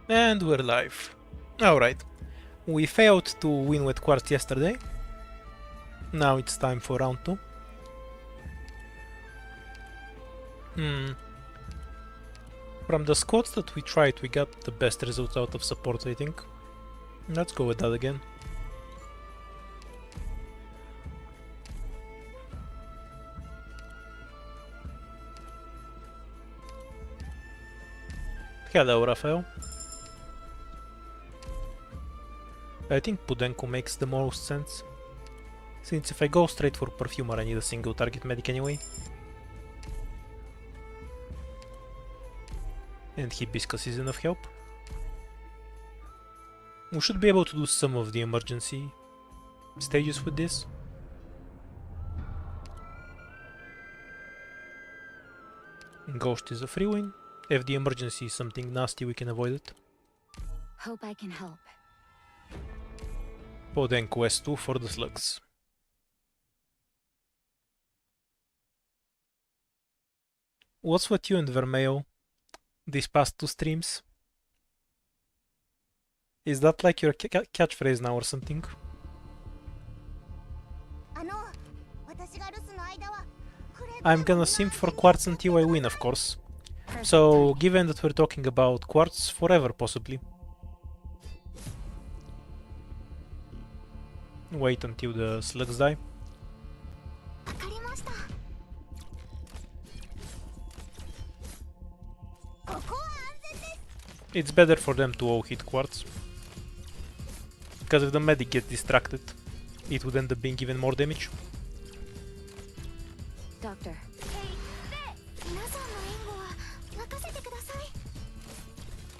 And we're live. Alright. We failed to win with Quartz yesterday. Now it's time for round 2. From the squads that we tried, we got the best results out of support, I think. Let's go with that again. Hello, Rafael. I think Pudenko makes the most sense, since if I go straight for Perfumer I need a single target medic anyway. And Hibiscus is enough help. We should be able to do some of the emergency stages with this. Ghost is a free win. If the emergency is something nasty, we can avoid it. Hope I can help. Then quest 2 for the slugs. What's with you and Vermeo these past 2 streams? Is that like your catchphrase now or something? I'm gonna simp for Quartz until I win, of course. So, given that we're talking about Quartz, forever possibly. Wait until the slugs die. It's better for them to all hit Quartz. Because if the medic gets distracted, it would end up being even more damage. Doctor.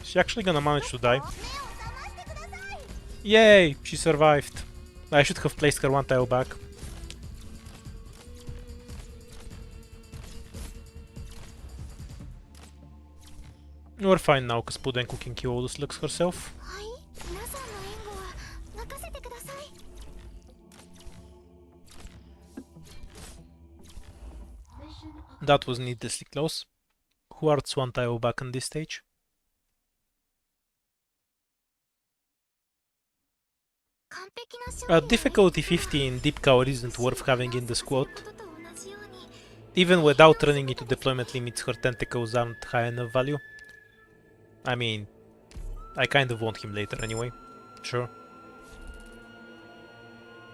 She's actually gonna manage to die. Yay! She survived. I should have placed her 1 tile back. We're fine now, because Pudenko can kill all the slugs herself. That was needlessly close. Quartz 1 tile back on this stage. Difficulty 50 in Deep Cover isn't worth having in the squad. Even without running into deployment limits, her tentacles aren't high enough value. I mean, I kind of want him later anyway. Sure.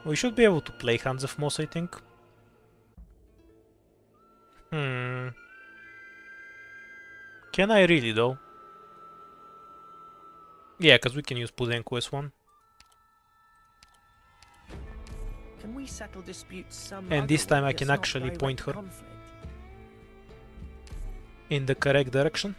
We should be able to play Hands of Moss, I think. Can I really though? Yeah, because we can use Pudenko as one. Can we settle disputes and this time I can actually point her in the correct direction.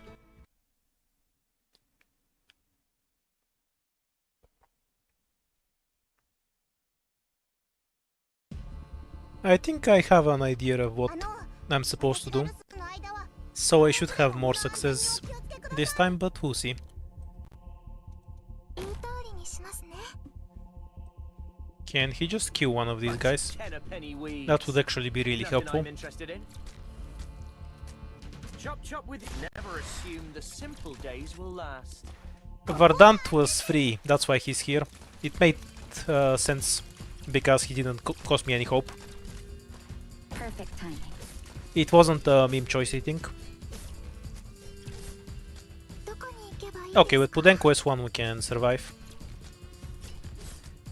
I think I have an idea of what I'm supposed to do, so I should have more success this time, but we'll see. Can he just kill one of these guys? That would actually be really helpful. Verdant was free, that's why he's here. It made sense, because he didn't cost me any hope. Perfect timing. It wasn't a meme choice, I think. Okay, with Pudenko S1 we can survive.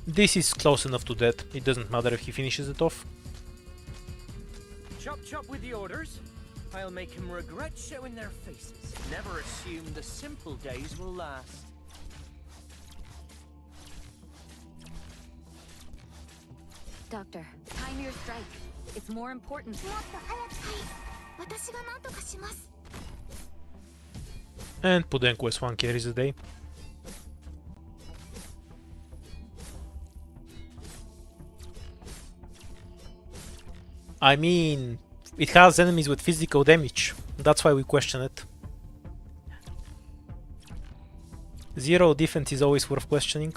This is close enough to death, it doesn't matter if he finishes it off. Chop chop with the orders. I'll make him regret showing their faces. Never assume the simple days will last. Doctor, time your strike. It's more important. And Pudenko S1 carries the day. I mean, it has enemies with physical damage, that's why we question it. 0 defense is always worth questioning.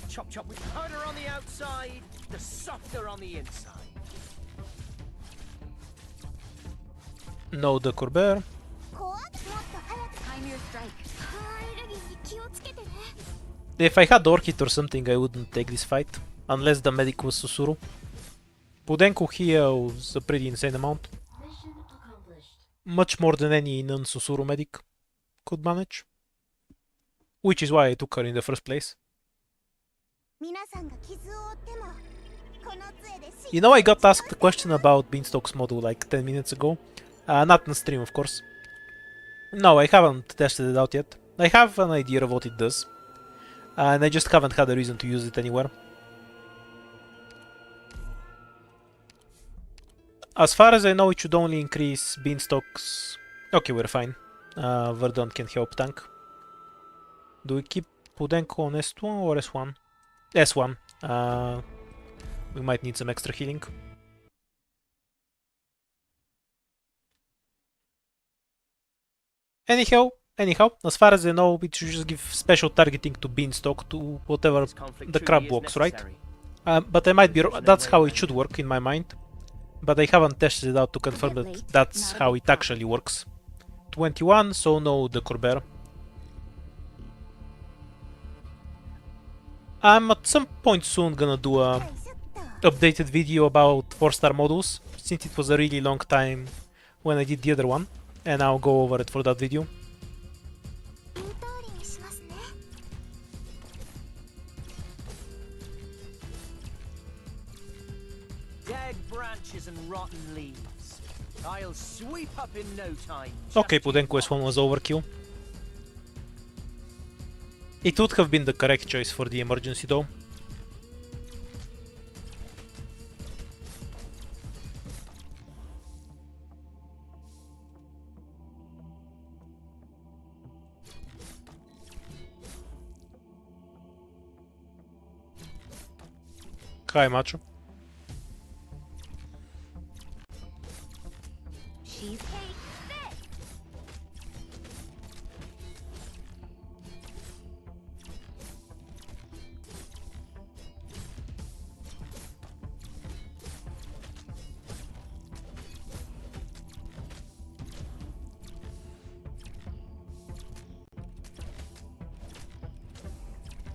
Chop chop with harder on the outside, the softer on the inside. No the Corbett. Time your strike. If I had Orchid or something, I wouldn't take this fight. Unless the medic was Susuru. Pudenko here was a pretty insane amount. Much more than any non-Susuru medic could manage. Which is why I took her in the first place. You know, I got asked a question about Beanstalk's model like 10 minutes ago. Not in stream, of course. No, I haven't tested it out yet. I have an idea of what it does. And I just haven't had a reason to use it anywhere. As far as I know, it should only increase Beanstalk's... Okay, we're fine. Verdant can help tank. Do we keep Pudenko on S2 or S1? S1. We might need some extra healing. Anyhow, as far as I know, it should just give special targeting to Beanstalk to whatever the crab walks, right? But I might be wrong. That's how it should work in my mind. But I haven't tested it out to confirm that that's how it actually works. 21, so no the Corber. I'm at some point soon gonna do a updated video about 4-star models, since it was a really long time when I did the other one, and I'll go over it for that video. Dead branches and rotten leaves. I'll sweep up in no time. Okay, Pudenko S1 was overkill. It would have been the correct choice for the emergency though. Hi, Macho. Cheesecake fit.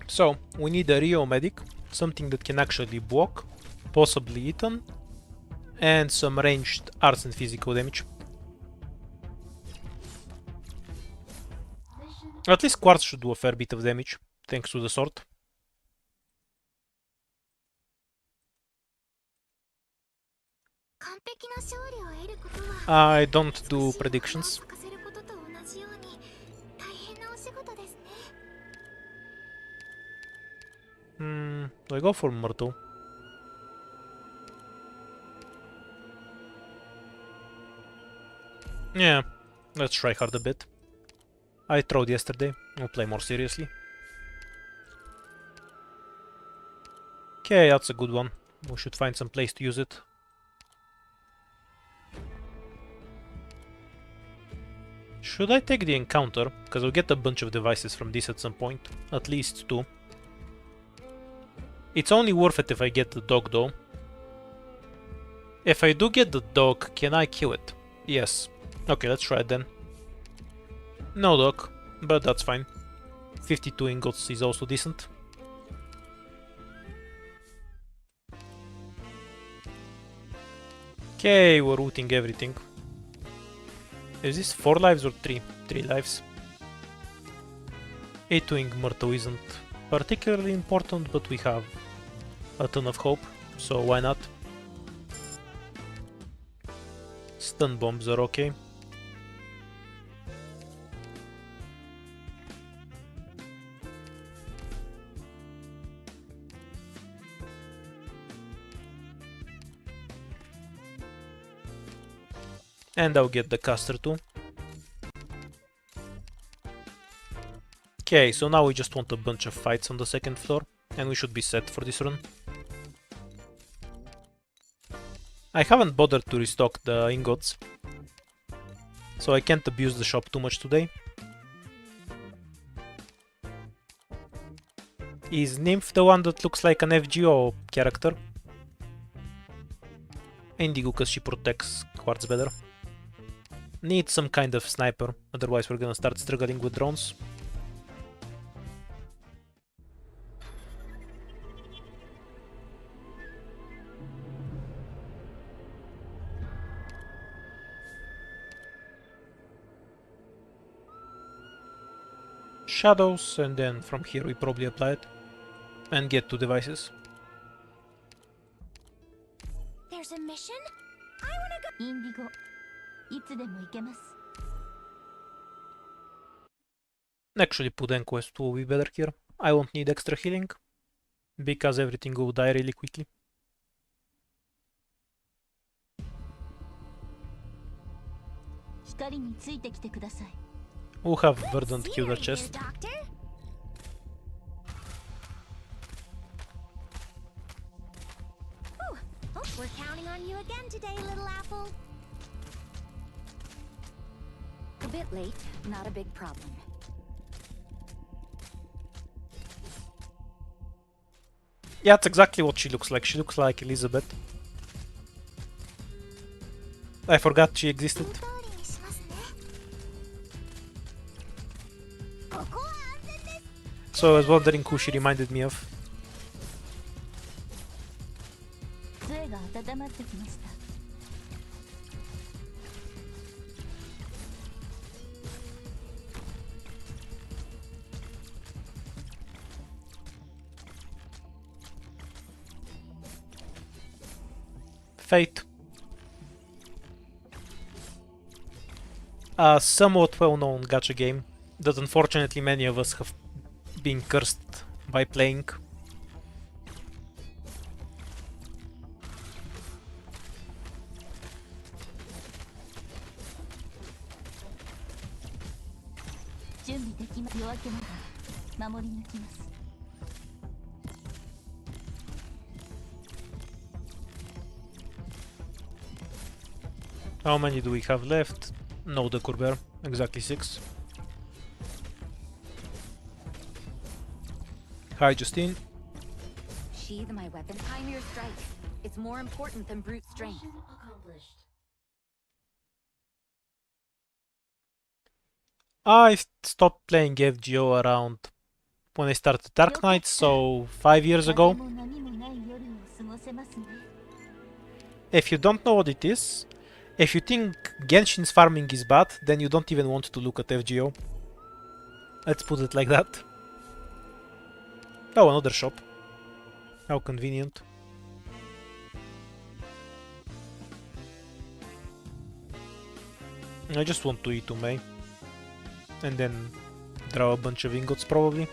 So, we need a Rio medic, something that can actually block, possibly Ethan, and some ranged arts and physical damage. At least Quartz should do a fair bit of damage, thanks to the sword. I don't do predictions. Do I go for Myrtle? Yeah, let's try hard a bit. I tried yesterday, I'll play more seriously. Okay, that's a good one. We should find some place to use it. Should I take the encounter? Because I'll get a bunch of devices from this at some point. At least 2. It's only worth it if I get the dog though. If I do get the dog, can I kill it? Yes. Okay, let's try it then. No dog, but that's fine. 52 ingots is also decent. Okay, we're looting everything. Is this 4 lives or 3? 3 lives. 8-wing Myrtle isn't particularly important, but we have a ton of hope, so why not? Stun bombs are okay. And I'll get the caster too. Okay, so now we just want a bunch of fights on the second floor, and we should be set for this run. I haven't bothered to restock the ingots, so I can't abuse the shop too much today. Is Nymph the one that looks like an FGO character? Indigo, because she protects Quartz better. Need some kind of sniper, otherwise we're gonna start struggling with drones. Shadows, and then from here we probably apply it. And get 2 devices. There's a mission? I wanna go. Indigo. いつでも行けます. Actually, Puden quest will be better here. I won't need extra healing, because everything will die really quickly. We'll have Verdant kill the chest. We're counting on you again today, little apple. A bit late, not a big problem. Yeah, that's exactly what she looks like. She looks like Elizabeth. I forgot she existed. So I was wondering who she reminded me of. Fate. A somewhat well-known gacha game that unfortunately many of us have been cursed by playing. How many do we have left? No, the Corber. Exactly 6. Hi, Justine. Sheathe my weapon. Time your strike. It's more important than brute strength. I stopped playing FGO around when I started Dark Knight, so 5 years ago. If you don't know what it is, if you think Genshin's farming is bad, then you don't even want to look at FGO. Let's put it like that. Oh, another shop. How convenient. I just want to eat Umei. And then draw a bunch of ingots, probably.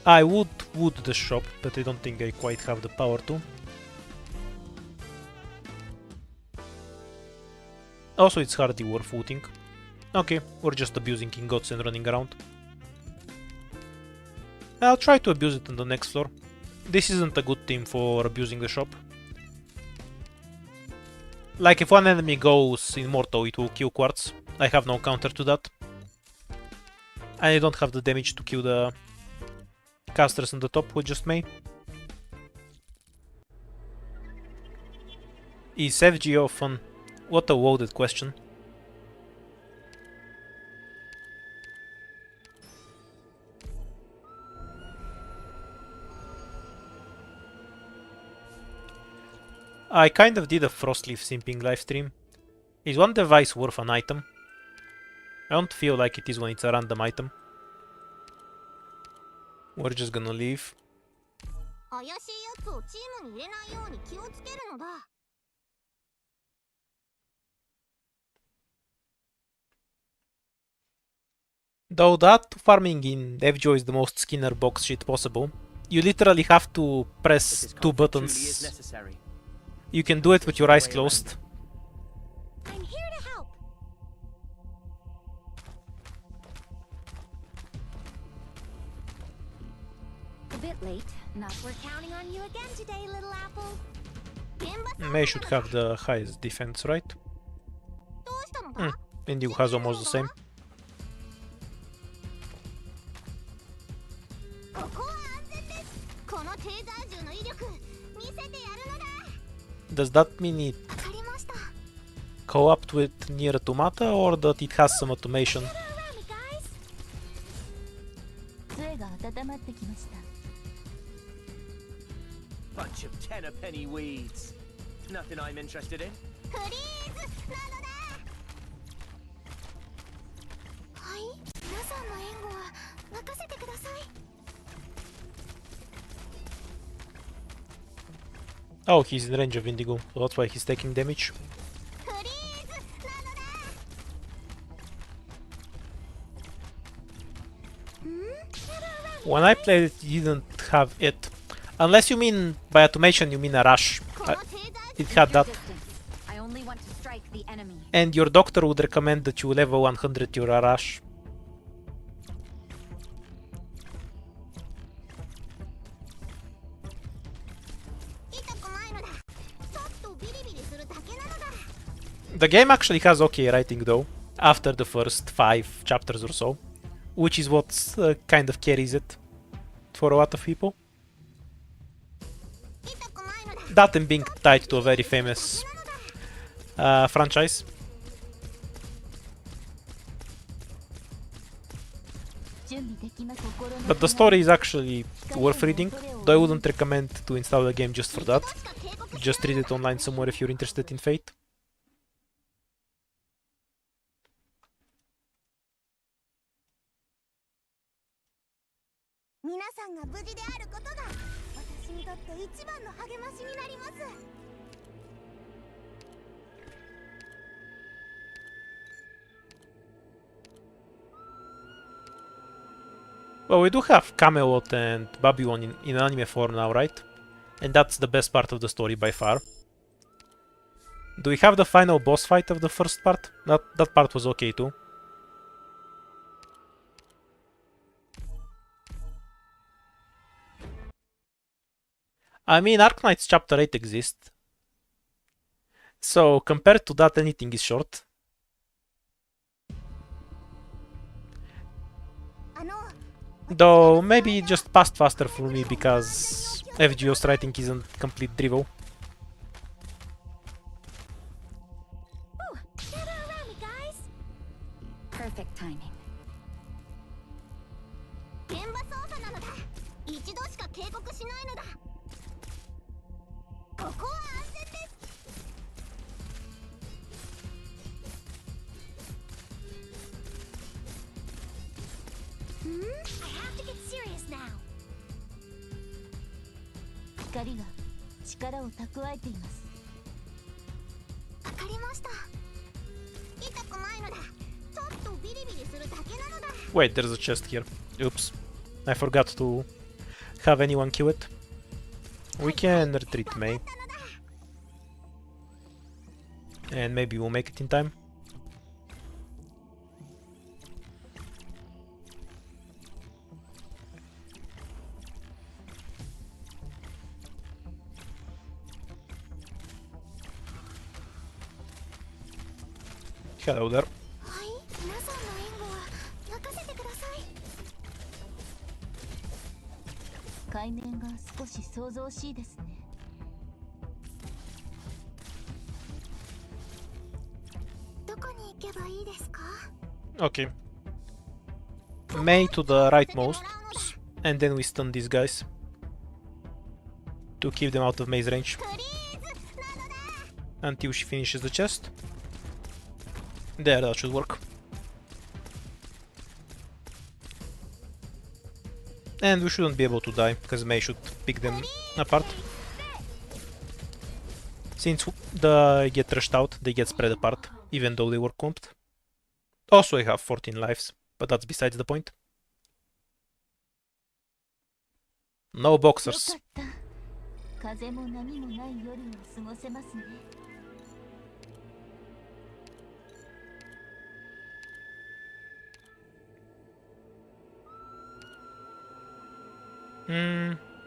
I would wood the shop, but I don't think I quite have the power to. Also, it's hardly worth looting. Okay, we're just abusing ingots and running around. I'll try to abuse it on the next floor. This isn't a good team for abusing the shop. Like, if one enemy goes immortal, it will kill Quartz. I have no counter to that. I don't have the damage to kill the casters on the top with just Mei. Is FGO fun? What a loaded question. I kind of did a Frostleaf simping livestream. Is one device worth an item? I don't feel like it is when it's a random item. We're just gonna leave. Though that farming in FGO is the most Skinner box shit possible. You literally have to press 2 buttons. You can do it with your eyes closed. I'm here to help. A bit late. Not we're counting on you again today, little apple. Mei should have the highest defense, right? Indigo has almost the same. Does that mean it co-opt with Nier Automata, or that it has some automation? Around me, guys. 杖が温まってきました。 Bunch of tenner penny weeds. Nothing I'm interested in. フリーズなのだ。はい、皆さんの援護は任せてください。 Oh, he's in range of Indigo, so that's why he's taking damage. フリーズなのだ。When I played it, you didn't have it. Unless you mean by automation, you mean a rush. It had that. I only want to strike the enemy. And your doctor would recommend that you level 100 your rush. The game actually has okay writing though, after the first 5 chapters or so, which is what kind of carries it for a lot of people. That and being tied to a very famous franchise. But the story is actually worth reading, though I wouldn't recommend to install the game just for that. Just read it online somewhere if you're interested in Fate. Well, we do have Camelot and Babylon in anime form now, right? And that's the best part of the story by far. Do we have the final boss fight of the first part? That part was okay too. I mean, Arknight's Chapter 8 exists. So, compared to that, anything is short. Though, maybe it just passed faster for me because FGO's writing isn't complete drivel. Perfect timing. 現場操作なのだ。一度しか警告しないのだ。ここは安全です。I have to get serious now. 光が力を蓄えています。わかりました。痛くないのだ。ちょっとビリビリするだけなのだ。 Wait, there's a chest here. Oops. I forgot to have anyone kill it. We can retreat May. And maybe we'll make it in time. Hello there. はい、皆さんの援護は任せてください。海面が少し想像しいですね。どこに行けばいいですか？ Okay. May to the rightmost, and then we stun these guys to keep them out of May's range until she finishes the chest. There, that should work. And we shouldn't be able to die, because May should pick them apart. Since they get rushed out, they get spread apart, even though they were comped. Also, I have 14 lives, but that's besides the point. No boxers. 風も波もない夜を過ごせますね。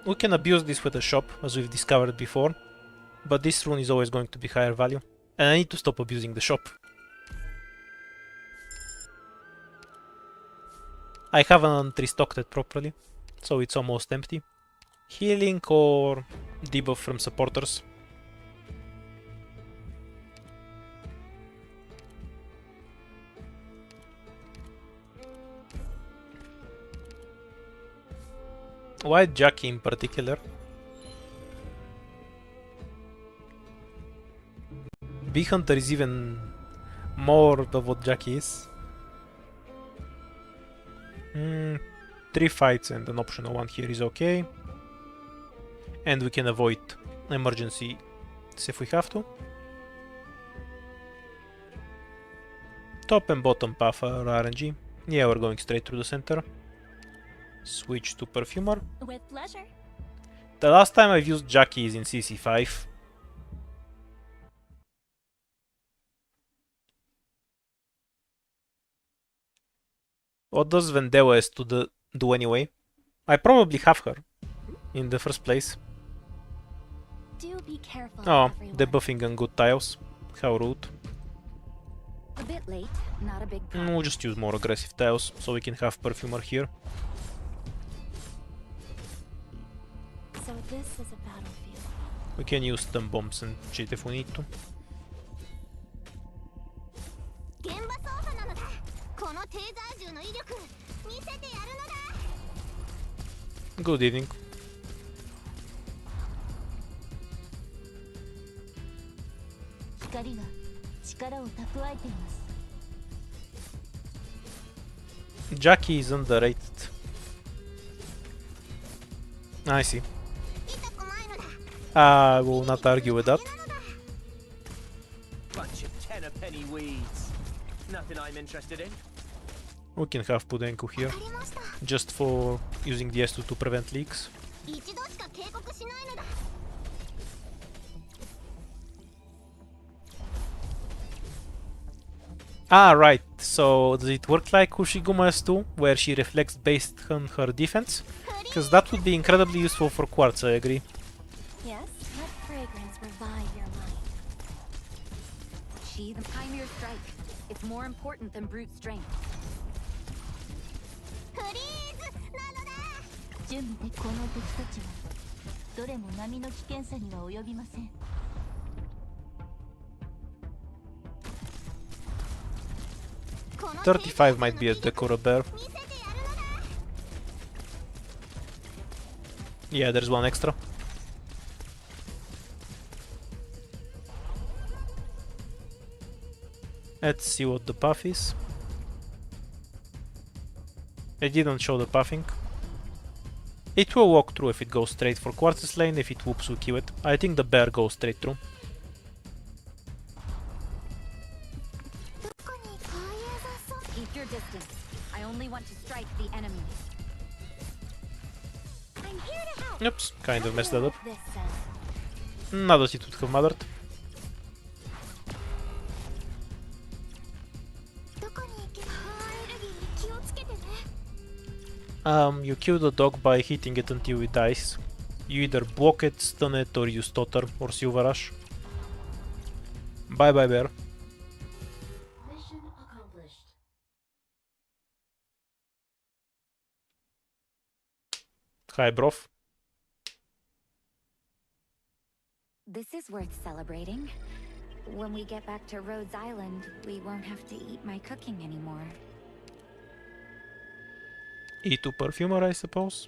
We can abuse this with a shop, as we've discovered before, but this rune is always going to be higher value, and I need to stop abusing the shop. I haven't restocked it properly, so it's almost empty. Healing or debuff from supporters. Why Jackie in particular? Bee Hunter is even more of what Jackie is. 3 fights and an optional one here is okay. And we can avoid emergency if we have to. Top and bottom path are RNG. Yeah, we're going straight through the center. Switch to Perfumer. With pleasure. The last time I've used Jackie is in CC5. What does Vendewa do anyway? I probably have her in the first place. Do be careful, Oh, everyone. debuffing on good tiles. How rude. A bit late, not a big problem. We'll just use more aggressive tiles so we can have Perfumer here. So this is a battlefield. We can use stun bombs and shit if we need to. Good evening. Jackie is underrated. I see. I will not argue with that. Bunch of tenner-penny weeds. Nothing I'm interested in. We can have Pudenko here, just for using the S2 to prevent leaks. Ah, right. So does it work like Ushiguma S2, where she reflects based on her defense? Because that would be incredibly useful for Quartz, I agree. Yes, let fragrance revive your mind. She the pioneer strike. It's more important than brute strength. 準備でこの敵たちはどれも波の危険さには及びません。 35 might be a Decora bear. Yeah, there's one extra. Let's see what the path is. It didn't show the pathing. It will walk through if it goes straight for Quartz's lane. If it whoops, we kill it. I think the bear goes straight through. Keep your distance. I only want to strike the enemy. I'm here to help. Oops, kind of messed that up. This says. Not that it would have mattered. You kill the dog by hitting it until it dies. You either block it, stun it, or use Totter or Silver Rush. Bye bye bear. Mission accomplished. Hi broth. This is worth celebrating. When we get back to Rhodes Island, we won't have to eat my cooking anymore. E2 Perfumer, I suppose.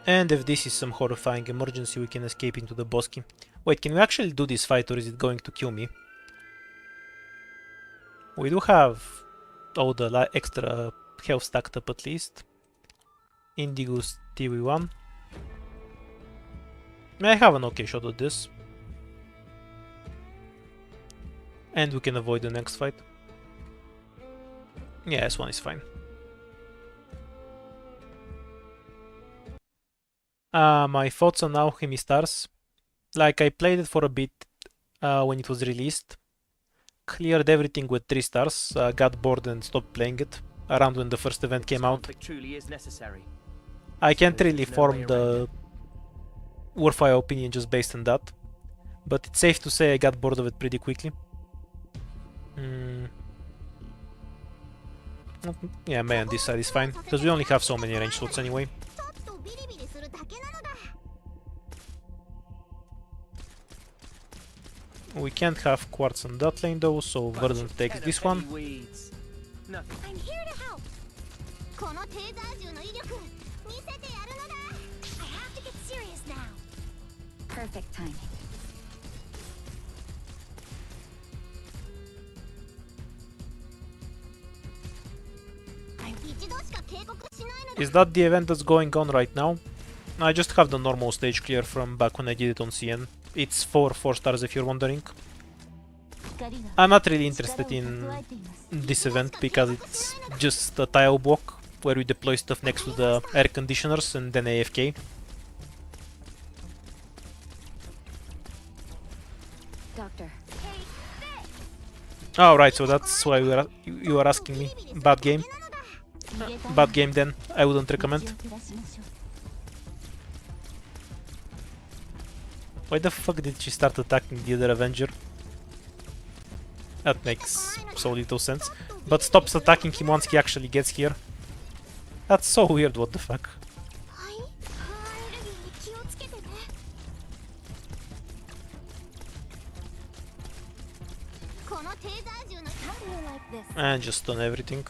And if this is some horrifying emergency, we can escape into the bosque. Wait, can we actually do this fight, or is it going to kill me? We do have all the extra health stacked up at least. Indigo's TV1. I have an okay shot at this. And we can avoid the next fight. Yeah, this one is fine. My thoughts on Alchemy Stars. Like, I played it for a bit when it was released. Cleared everything with 3 stars, got bored and stopped playing it around when the first event came out. Truly is necessary. I can't really form the worthwhile opinion just based on that. But it's safe to say I got bored of it pretty quickly. Yeah, man, this side is fine, because we only have so many range slots anyway. We can't have Quartz on that lane though, so Verdant takes this one. Nothing. I'm here to help. このテーザー銃の威力見せてやるのだ I have to get serious now. Perfect timing. Is that the event that's going on right now? I just have the normal stage clear from back when I did it on CN. It's 4 stars if you're wondering. I'm not really interested in this event because it's just a tile block where you deploy stuff next to the air conditioners and then AFK. Doctor. Oh right, so that's why you are asking me. Bad game? Bad game then, I wouldn't recommend. Why the fuck did she start attacking the other Avenger? That makes so little sense. But stops attacking him once he actually gets here. That's so weird, what the fuck. And just on everything.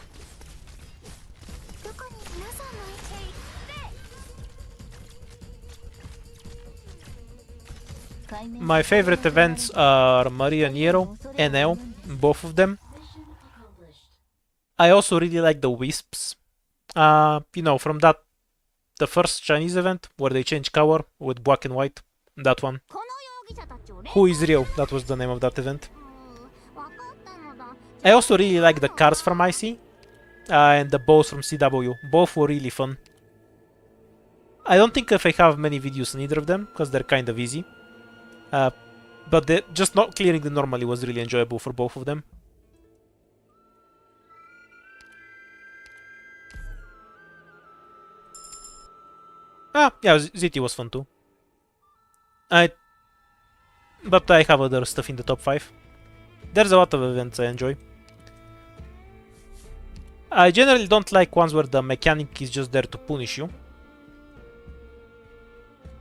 My favorite events are Maria Niero, NL, both of them. I also really like the Wisps. You know, from the first Chinese event where they changed cover with black and white. That one. Who is real? That was the name of that event. I also really like the cars from IC and the bows from CW. Both were really fun. I don't think if I have many videos on either of them because they're kind of easy. But just not clearing them normally was really enjoyable for both of them. Yeah, ZT was fun too. But I have other stuff in the top 5. There's a lot of events I enjoy. I generally don't like ones where the mechanic is just there to punish you.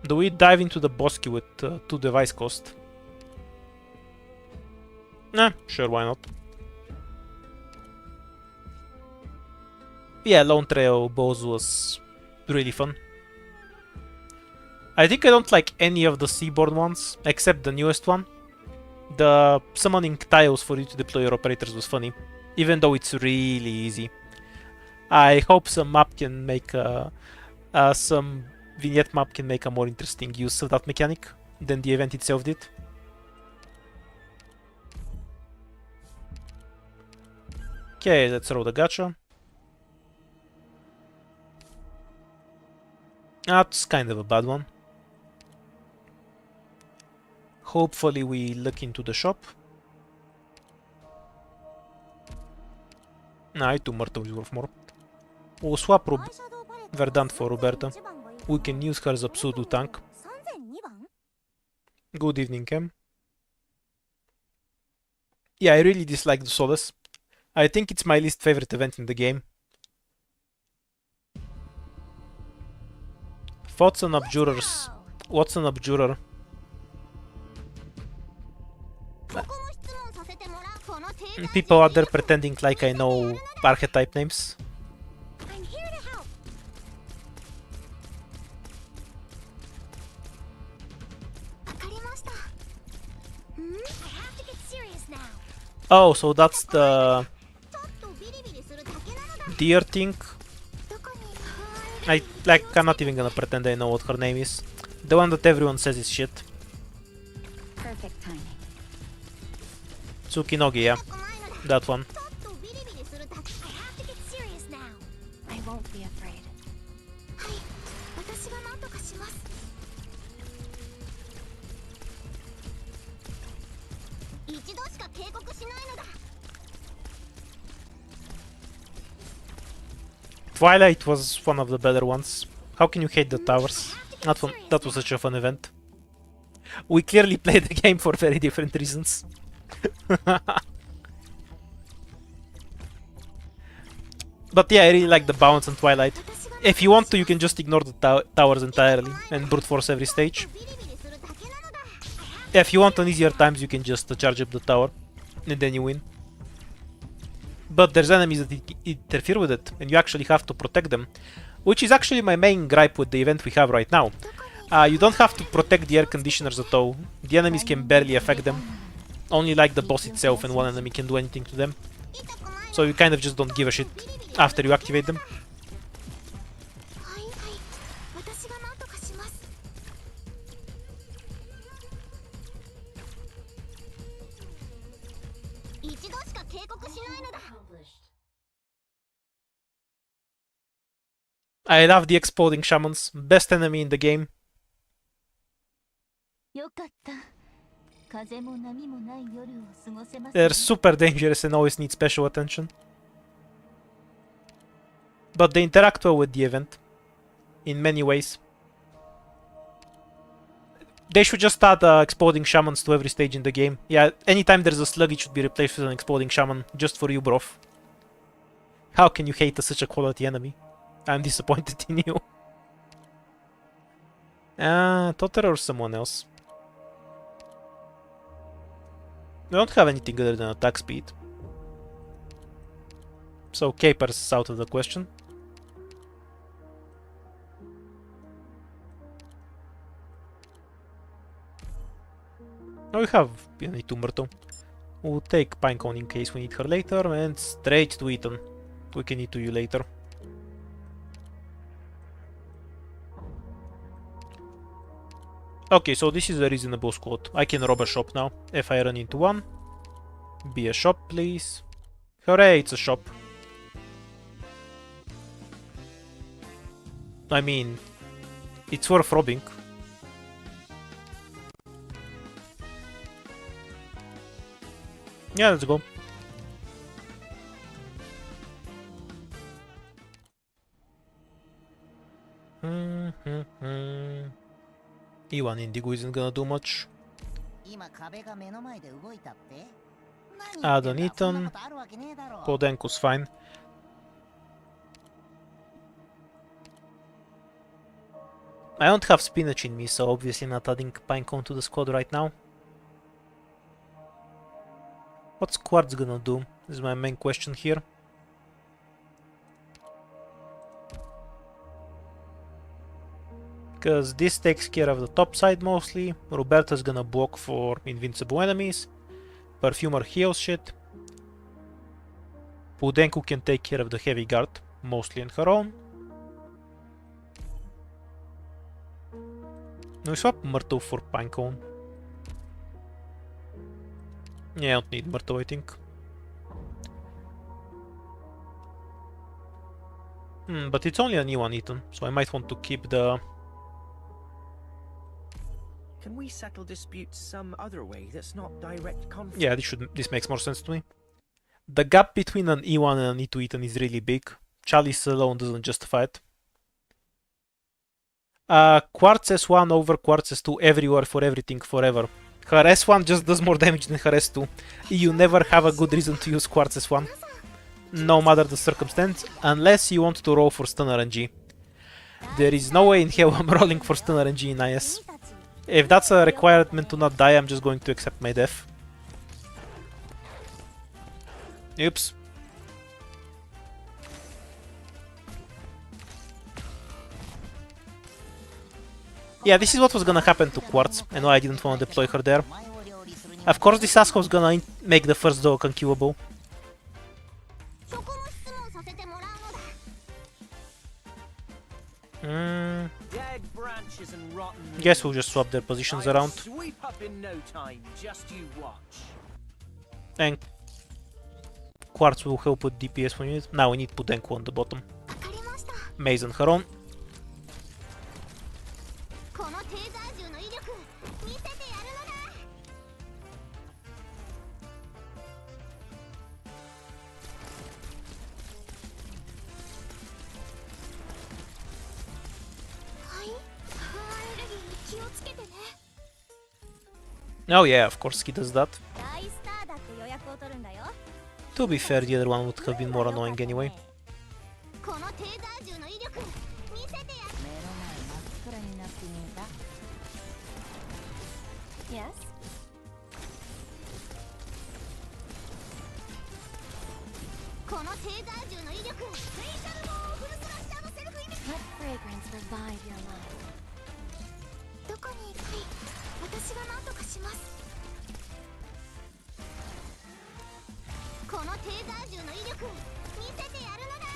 Do we dive into the boss queue with 2 device cost? Nah, sure, why not? Yeah, Lone Trail boss was really fun. I think I don't like any of the Seaborn ones, except the newest one. The summoning tiles for you to deploy your operators was funny, even though it's really easy. I hope some map can make some vignette map can make a more interesting use of that mechanic than the event itself did. Okay, let's roll the gacha. That's kind of a bad one. Hopefully we look into the shop. Nah, 2 Myrtle is worth more. We'll swap Verdant for Roberta. We can use her as a pseudo tank. Good evening, Cam. Yeah, I really dislike the Solace. I think it's my least favorite event in the game. Thoughts on Abjurers? What's an Abjurer? People out there pretending like I know archetype names. I'm here to help. I have to get serious now. Oh, so that's the deer thing. I'm not even gonna pretend I know what her name is. The one that everyone says is shit. Perfect timing. Tsukinogi, yeah. That one. I have to get serious now. I won't be afraid. はい、私が何とかします。一度しか警告しないのだ。Twilight was one of the better ones. How can you hate the towers? Not fun. That was such a fun event. We clearly played the game for very different reasons. But yeah, I really like the balance on Twilight. If you want to, you can just ignore the towers entirely and brute force every stage. If you want on easier times, you can just charge up the tower and then you win. but there's enemies that interfere with it, and you actually have to protect them. Which is actually my main gripe with the event we have right now. You don't have to protect the air conditioners at all. The enemies can barely affect them. Only like the boss itself and one enemy can do anything to them. So you kind of just don't give a shit after you activate them. I love the exploding shamans. Best enemy in the game. They're super dangerous and always need special attention. But they interact well with the event. In many ways. They should just add exploding shamans to every stage in the game. Yeah, anytime there's a slug, it should be replaced with an exploding shaman. Just for you, broth. How can you hate such a quality enemy? I'm disappointed in you. Totter or someone else? I don't have anything other than attack speed. So Capers is out of the question. Now we have Pianito Myrtle. We'll take Pinecone in case we need her later, and straight to Ethan. We can need to you later. Okay, so this is a reasonable squad. I can rob a shop now, if I run into one. Be a shop, please. Hooray, it's a shop. I mean, it's worth robbing. Yeah, let's go. E1 Indigo isn't gonna do much. Add an Ethan. Podenko's fine. I don't have spinach in me, so obviously not adding Pinecone to the squad right now. What's Quartz gonna do? This is my main question here. Because this takes care of the top side mostly. Roberta's gonna block for invincible enemies. Perfumer heals shit. Pudenku can take care of the heavy guard, mostly on her own. We swap Myrtle for Pinecone. Yeah, I don't need Myrtle, I think. But it's only an E1 Ethan, so I might want to keep the... Can we settle disputes some other way that's not direct conflict? Yeah, this makes more sense to me. The gap between an E1 and an E2 Ethan is really big. Chalice alone doesn't justify it. Quartz S1 over Quartz S2 everywhere for everything forever. Her S1 just does more damage than her S2. You never have a good reason to use Quartz S1. No matter the circumstance, unless you want to roll for stun RNG. There is no way in hell I'm rolling for stun RNG in IS. If that's a requirement to not die, I'm just going to accept my death. Oops. Yeah, this is what was gonna happen to Quartz, and why I didn't want to deploy her there. Of course, this asshole's gonna make the first dog unkillable. Guess we'll just swap their positions around. And Quartz will help with DPS when we need it. Now we need Pudenko on the bottom. Maze on her own. Oh yeah, of course he does that. To be fair, the other one would have been more annoying anyway. Yes? このテーザー銃の威力スペシャルモーフルスラッシャーのセルフイメージ Let fragrance revive your life. どこに行くい私が何とかします。このテーザー銃の威力見せてやるのだ。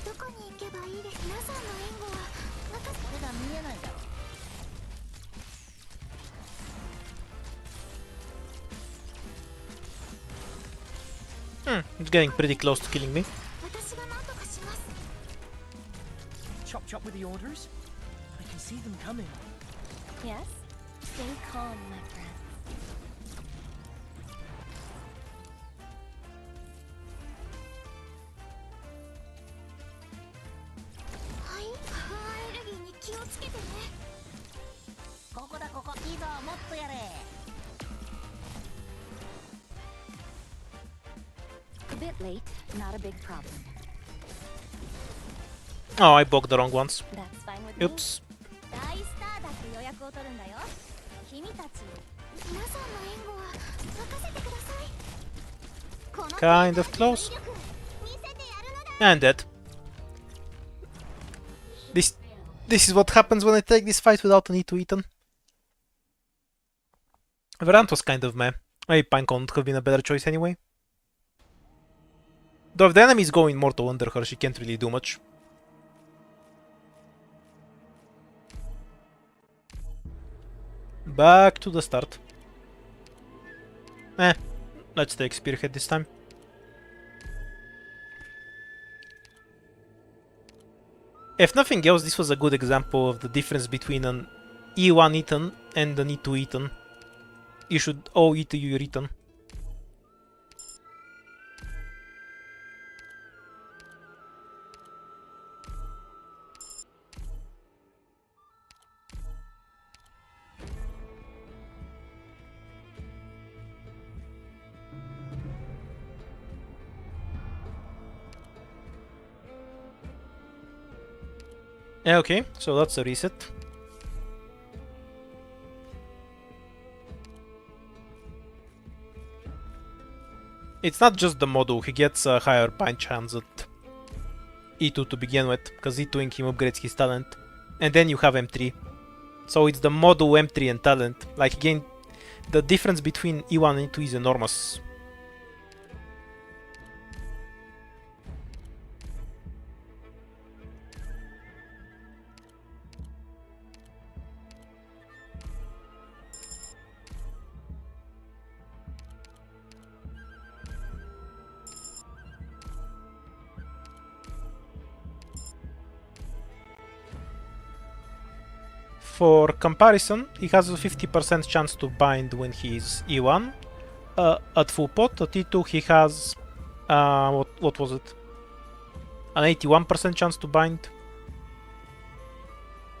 どこに行けばいいです。皆さんの援護は私手が見えないだろう。It's getting pretty close to killing me. 私が何とかします。 Chop chop with the orders? I can see them coming. Yes? Stay calm, my friend. はい、アレルギーに気をつけてね。ここだここ。いいぞ、もっとやれ。A bit late, not a big problem. Oh, I booked the wrong ones. That's fine with me. Oops. 大スターだって予約を取るんだよ。君たち。皆さんの援護は任せてください。この Kind of close. 威力見せてやるのだ。 And dead. This is what happens when I take this fight without a need to Ethan. Verant was kind of meh. Maybe Pinecone could have been a better choice anyway. Though if the enemy is going mortal under her, she can't really do much. Back to the start. Let's take Spearhead this time. If nothing else, this was a good example of the difference between an E1 Ethan and an E2 Ethan. You should owe it to your Ethan. Yeah, okay, so that's a reset. It's not just the model, he gets a higher punch hands at E2 to begin with, because E2ing him upgrades his talent. And then you have M3. So it's the model, M3 and talent. Like again, the difference between E1 and E2 is enormous. For comparison, he has a 50% chance to bind when he's E1 at full pot. At E2 he has what was it? An 81% chance to bind.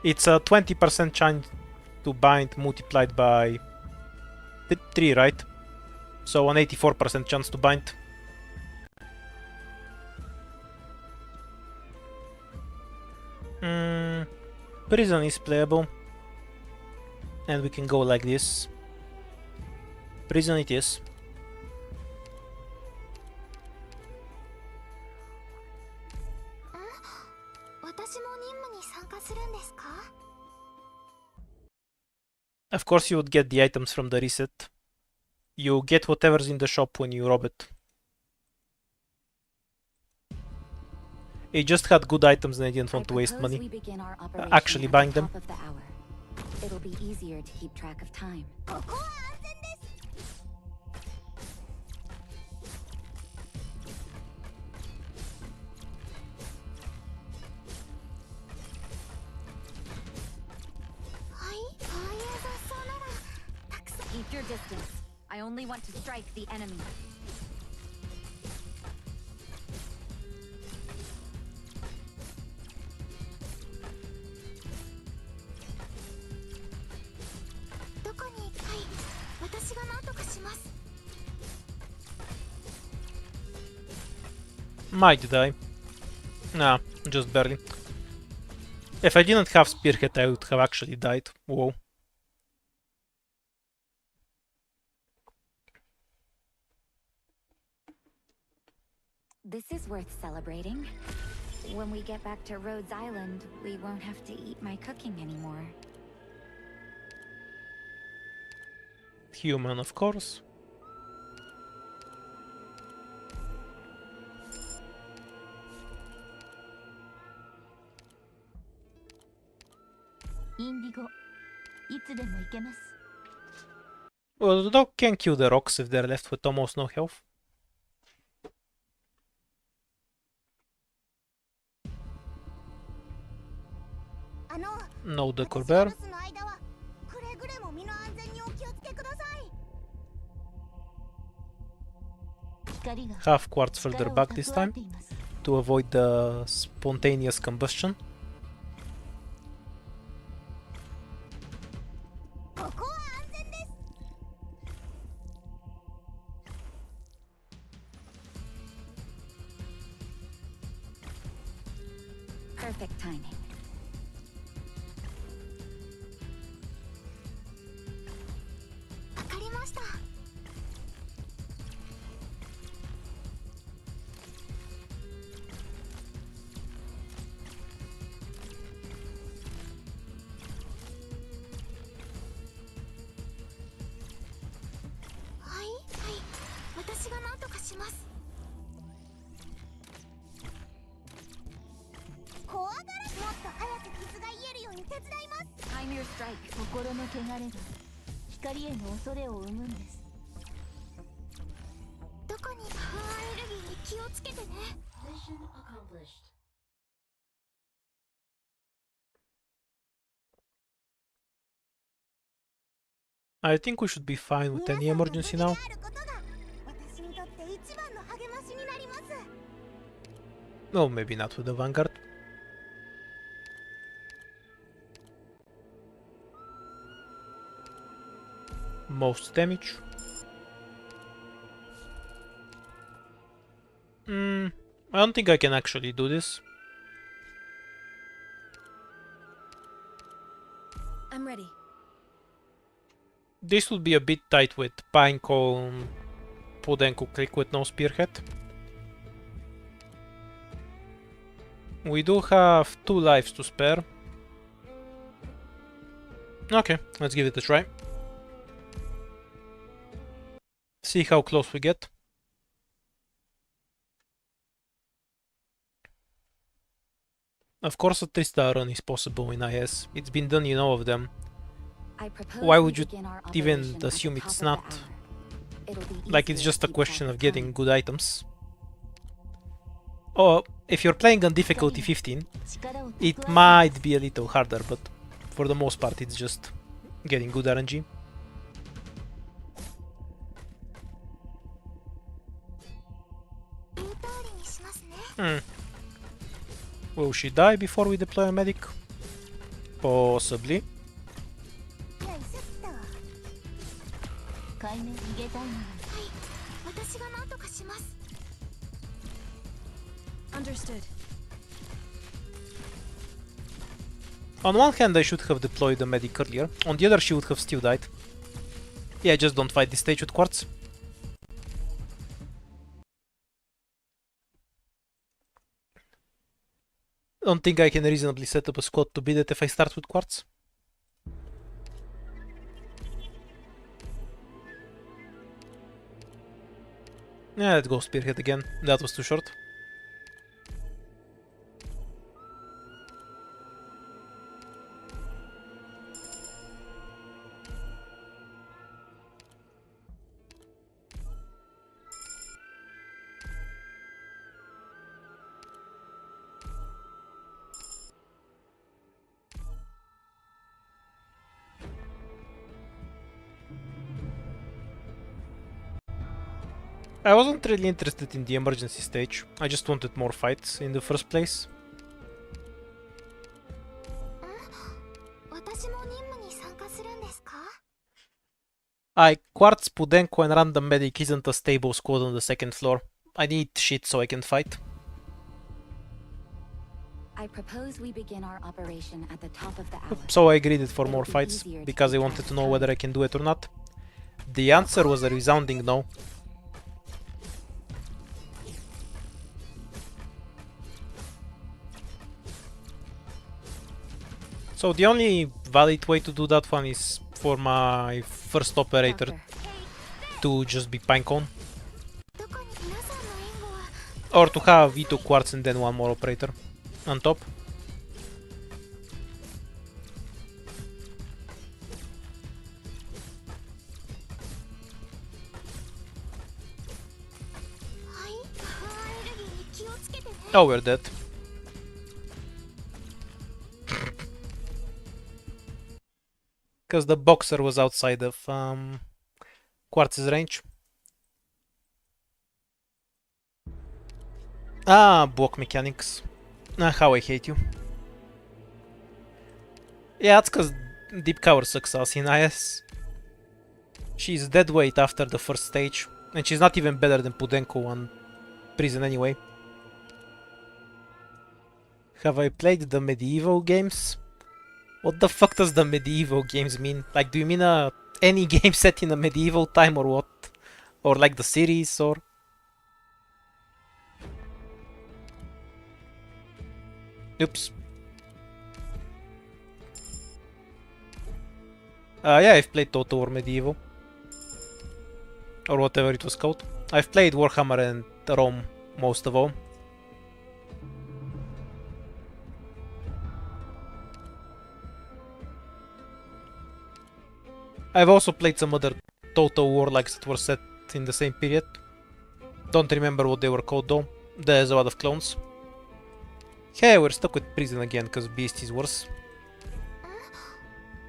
It's a 20% chance to bind multiplied by 3, right? So an 84% chance to bind. Prison is playable. And we can go like this. Prison it is. Of course you would get the items from the reset. You get whatever's in the shop when you rob it. It just had good items and I didn't want to waste money actually buying them. It'll be easier to keep track of time. Keep your distance. I only want to strike the enemy. Might die. Nah, just barely. If I didn't have Spearhead, I would have actually died. Whoa. This is worth celebrating. When we get back to Rhodes Island, we won't have to eat my cooking anymore. Human, of course. Indigo. いつでも行けます。 Well, the dog can kill the rocks if they're left with almost no health. あの、 No the 私 Corber. が留守の間はくれぐれも身の安全にお気をつけください。光が Half quartz further 力を back this 蓄え time ています。 to avoid the spontaneous combustion. ここは安全です。 Perfect timing. わかりました。はい、はい、私が何とかします。怖がらず、もっと早く傷が癒えるように手伝います。 Time your strike. 心の汚れが光への恐れを生むんです。どこに不安アレルギーに気をつけてね。 Mission accomplished. I think we should be fine with any 皆さんの emergency 無事 now. であることが私にとって一番の励ましになります。 No, maybe not with the Vanguard. Most damage. I don't think I can actually do this. I'm ready. This would be a bit tight with Pinecone, Podenko click with no spearhead. We do have 2 lives to spare. Okay, let's give it a try. See how close we get. Of course a 3-star run is possible in IS. It's been done in all of them. I propose Why we would you begin our even operation at the assume top it's of the not? hour. It'll be Like it's easier just to a keep question track of getting time. good items. Or if you're playing on difficulty 15, 力を蓄え it て might be a little harder, but for the most part it's just getting good RNG. 言う通りにしますね。 Will she die before we deploy a medic? Possibly. よいしょっと。海面逃げたいなら。はい、私が何とかします。 Understood. On one hand I should have deployed the medic earlier, on the other she would have still died. Yeah, just don't fight this stage with Quartz. Don't think I can reasonably set up a squad to beat it if I start with Quartz. Yeah, let's go Spearhead again. That was too short. I wasn't really interested in the emergency stage. I just wanted more fights in the first place. 私も任務に参加するんですか？ Quartz, Pudenko and Random Medic isn't a stable squad on the second floor. I need shit so I can fight. I propose we begin our operation at the top of the hour. So I agreed for more fights, because I wanted to know whether I can do it or not. The answer was a resounding no. So the only valid way to do that one is for my first operator Doctor. to just be Pinecone. どこに皆さんの援護は Or to have E2 Quartz and then one more operator on top. はいアレルギーに気をつけてね Oh, we're dead. Because the boxer was outside of Quartz's range. Ah, block mechanics. Ah, how I hate you. Yeah, that's because Deep Cover sucks ass in IS. She's dead weight after the first stage, and she's not even better than Pudenko on Prison anyway. Have I played the medieval games? What the fuck does the medieval games mean? Like, do you mean any game set in a medieval time or what? Or like the series or... Oops. Yeah, I've played Total War Medieval. Or whatever it was called. I've played Warhammer and Rome most of all. I've also played some other Total War likes that were set in the same period. Don't remember what they were called though. There's a lot of clones. Hey, we're stuck with Prison again because Beast is worse.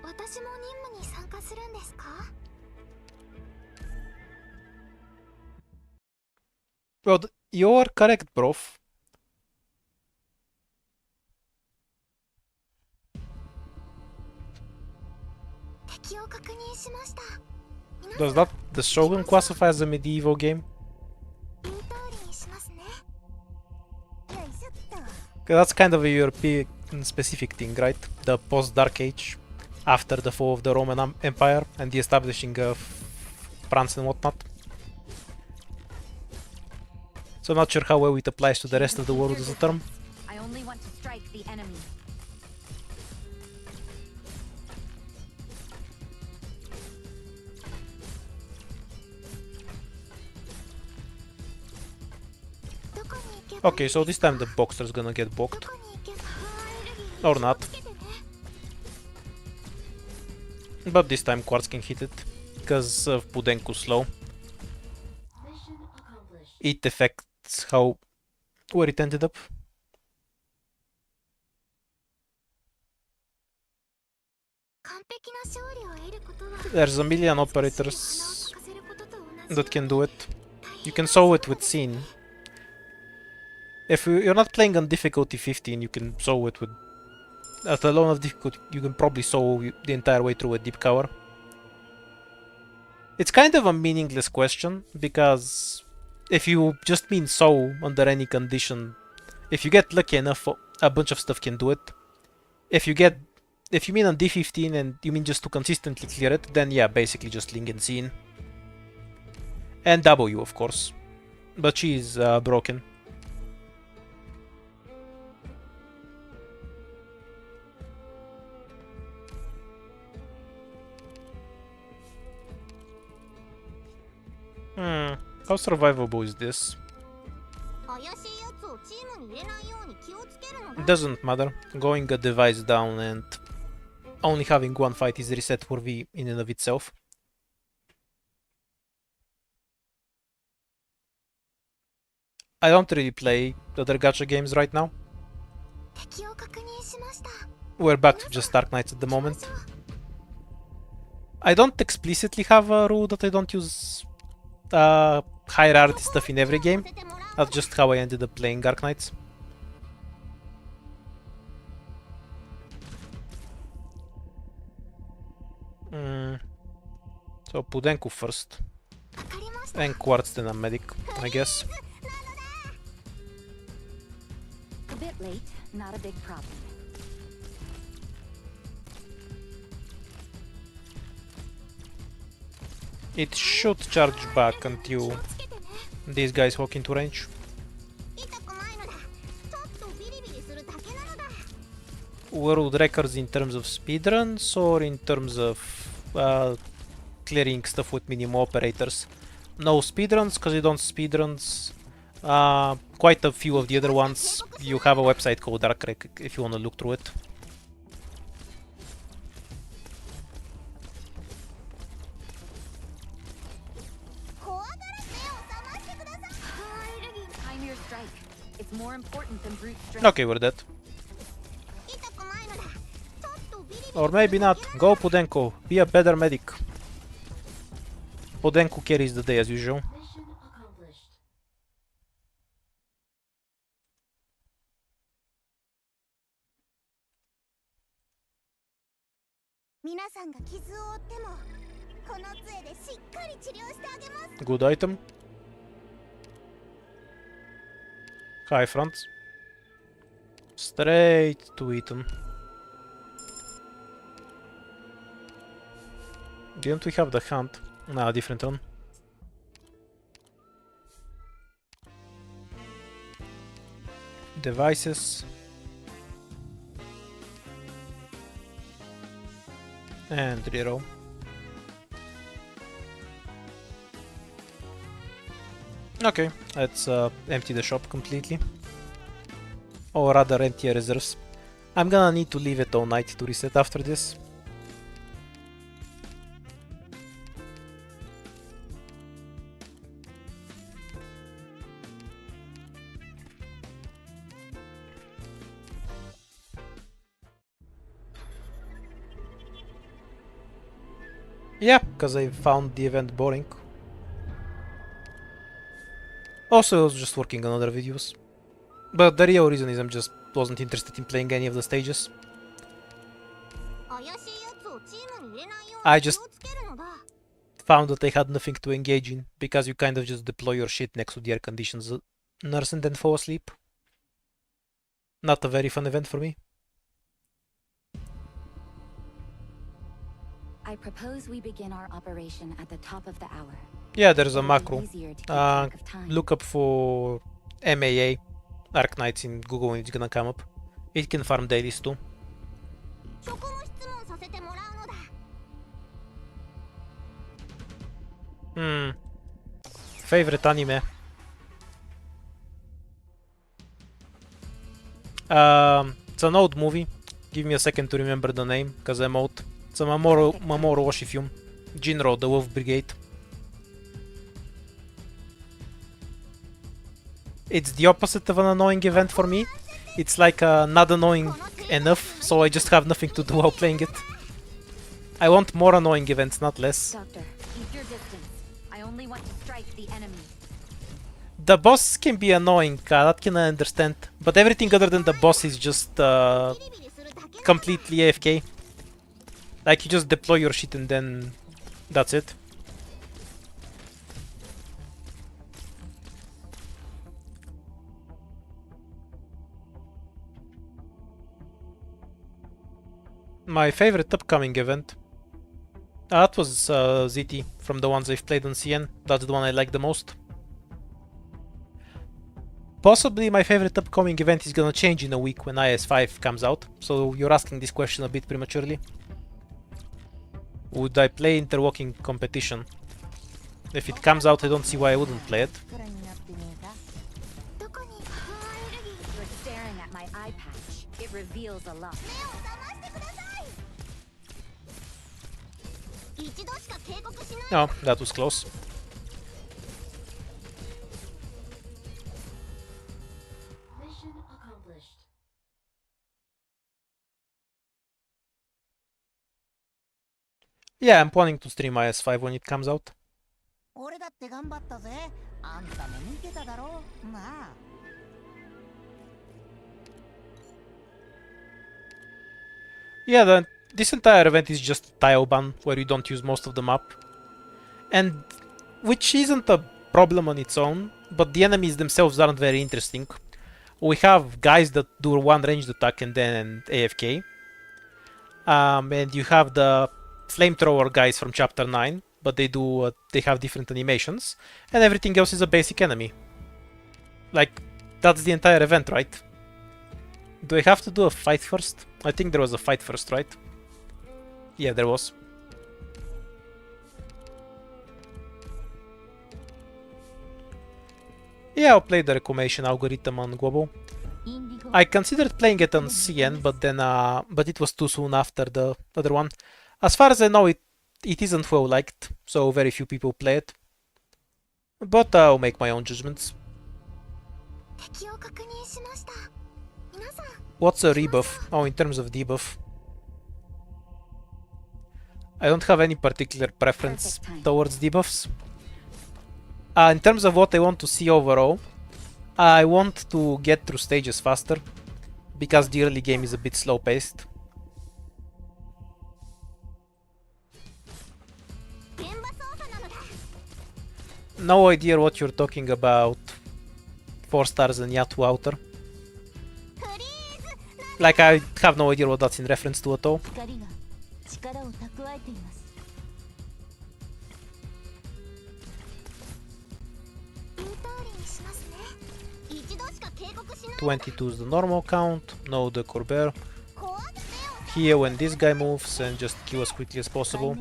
私も任務に参加するんですか Well, you're correct, bro. 敵を確認しました Does that the Shogun classify as a medieval game? 言う通りにしますねよいしょっと 'Cause that's kind of a European specific thing, right? The post-Dark Age, after the fall of the Roman Empire and the establishing of France and whatnot. So I'm not sure how well it applies to the rest of the world as a term. I only want to strike the enemy. Okay, so this time the boxer's gonna get blocked. どこに行けばアレルギーに Or not. 気をつけてね But this time Quartz can hit it, because of Pudenko's slow. It affects how where it ended up. 完璧な勝利を得ることは There's a million operators that can do it. You can solve it with Scene. If you're not playing on difficulty 15, you can solve it with... At a low enough difficulty, you can probably solve the entire way through a deep cover. It's kind of a meaningless question, because if you just mean solve under any condition, if you get lucky enough, a bunch of stuff can do it. If you mean on D15 and you mean just to consistently clear it, then yeah, basically just Ling and Scene. And W, of course. But she's broken. How survivable is this? 怪しいやつをチームに入れないように気をつけるの It だ doesn't matter. Going a device down and only having one fight is reset worthy in and of itself. I don't really play other gacha games right now. 敵を確認しました We're back to just Dark Knights at the moment. I don't explicitly have a rule that I don't use high rarity stuff in every game. That's just how I ended up playing Dark Knights. So Pudenko first. わかりました And Quartz then a medic, I guess. A bit late, not a big problem. It should charge back until 気をつけてね these guys walk into range. 痛くないのだちょっとビリビリするだけなのだ world records in terms of speedruns or in terms of clearing stuff with minimum operators? No speedruns, because you don't speedruns. Quite a few of the other ones, you have a website called Darkrek if you want to look through it. It's more important than brute strength. Okay, we're dead. Or maybe not. Go Pudenko. Be a better medic. Pudenko carries the day as usual. Mission accomplished. 皆さんが傷を負ってもこの杖でしっかり治療してあげます。 Good item. High front. Straight to Eton. Didn't we have the hunt? No, different one. Devices. And reroll. Okay, let's empty the shop completely. Or rather empty reserves. I'm gonna need to leave it all night to reset after this. Yeah, because I found the event boring. Also, I was just working on other videos. But the real reason is I just wasn't interested in playing any of the stages. I just found that I had nothing to engage in, because you kind of just deploy your shit next to the air conditions nurse and then fall asleep. Not a very fun event for me. I propose we begin our operation at the top of the hour. Yeah, there's a It'll be macro. easier to keep track of time. Look up for MAA, Arc Knights in Google and it's gonna come up. It can farm dailies too. Favorite anime? It's an old movie. Give me a second to remember the name, because I'm old. It's a Mamoru Oshifyum. Jinro, the Wolf Brigade. It's the opposite of an annoying event for me. It's like not annoying enough, so I just have nothing to do while playing it. I want more annoying events, not less. Doctor, keep your distance. I only want to strike the enemy. The boss can be annoying, that can I understand. But everything other than the boss is just completely AFK. Like you just deploy your shit and then that's it. My favorite upcoming event. That was ZT from the ones I've played on CN. That's the one I like the most. Possibly my favorite upcoming event is gonna change in a week when IS5 comes out, so you're asking this question a bit prematurely. Would I play Interwalking Competition? If it comes out, I don't see why I wouldn't play it. You're staring at my eye patch. It reveals a lot. Oh, that was close. Mission accomplished. Yeah, I'm planning to stream IS5 when it comes out. 俺だって頑張ったぜ。あんたも見てただろ。まあ。Yeah, this entire event is just tile ban, where you don't use most of the map. And which isn't a problem on its own, but the enemies themselves aren't very interesting. We have guys that do one ranged attack and then AFK. And you have the flamethrower guys from chapter 9, but they have different animations, and everything else is a basic enemy. Like, that's the entire event, right? Do I have to do a fight first? I think there was a fight first, right? Yeah, there was. Yeah, I'll play the reclamation algorithm on Global. I considered playing it on CN, but then but it was too soon after the other one. As far as I know, it isn't well liked, so very few people play it. But I'll make my own judgments. What's a rebuff? Oh, in terms of debuff. I don't have any particular preference towards debuffs. In terms of what I want to see overall, I want to get through stages faster, because the early game is a bit slow paced. No idea what you're talking about. 4 stars and Yatu Outer. Like, I have no idea what that's in reference to at all. $22 is the normal count, no the Corber. Here when this guy moves and just kill as quickly as possible.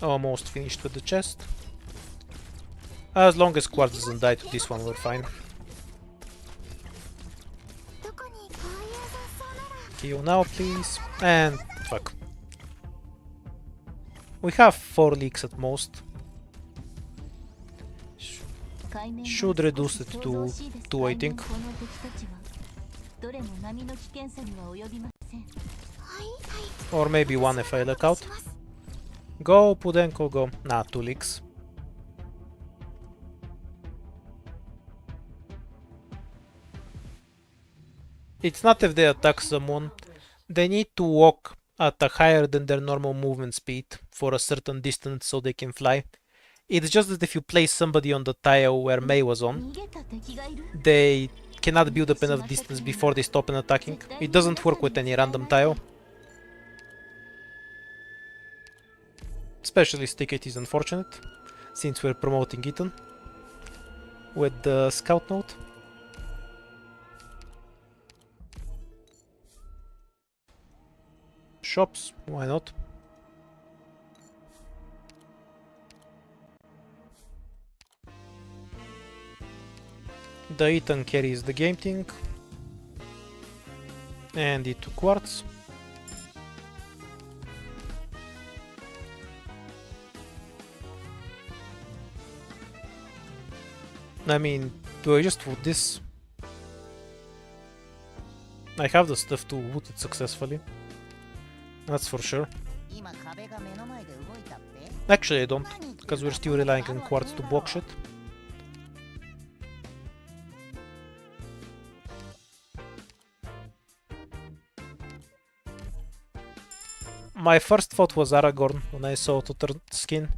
Almost finished with the chest. As long as Quartz doesn't die to this one, we're fine. Kill now, please. And fuck. We have 4 leaks at most. Should reduce it to 2, I think. Or maybe 1 if I look out. Go, Pudenko, go. Nah, 2 leaks. It's not if they attack someone. They need to walk at a higher than their normal movement speed for a certain distance so they can fly. It's just that if you place somebody on the tile where Mei was on, they cannot build up enough distance before they stop attacking. It doesn't work with any random tile. Especially Stick It is unfortunate, since we're promoting Ethan with the scout note. Shops, why not? The Ethan carries the game thing. And it to Quartz. I mean, do I just wood this? I have the stuff to wood it successfully. That's for sure. Actually I don't, because we're still relying on Quartz to block shit. My first thought was Aragorn when I saw Tutor skin.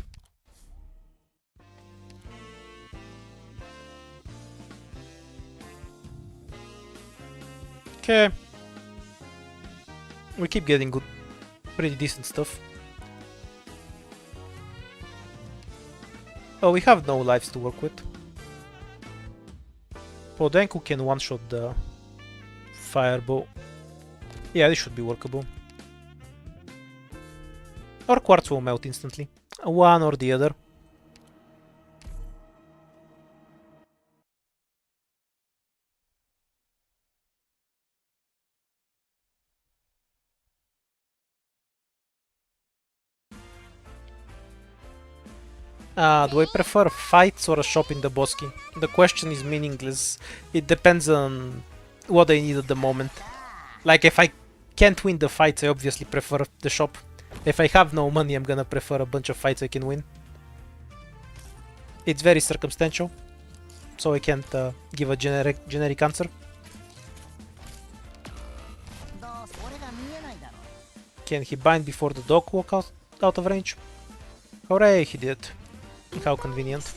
Okay. We keep getting good, pretty decent stuff. Oh, we have no lives to work with. Podenku can one-shot the fireball. Yeah, this should be workable. Or Quartz will melt instantly. One or the other. Do I prefer fights or a shop in the Bosky? The question is meaningless. It depends on what I need at the moment. Like, if I can't win the fights, I obviously prefer the shop. If I have no money, I'm gonna prefer a bunch of fights I can win. It's very circumstantial, so I can't give a generic answer. Can he bind before the dog walk out of range? Hooray, he did. How convenient.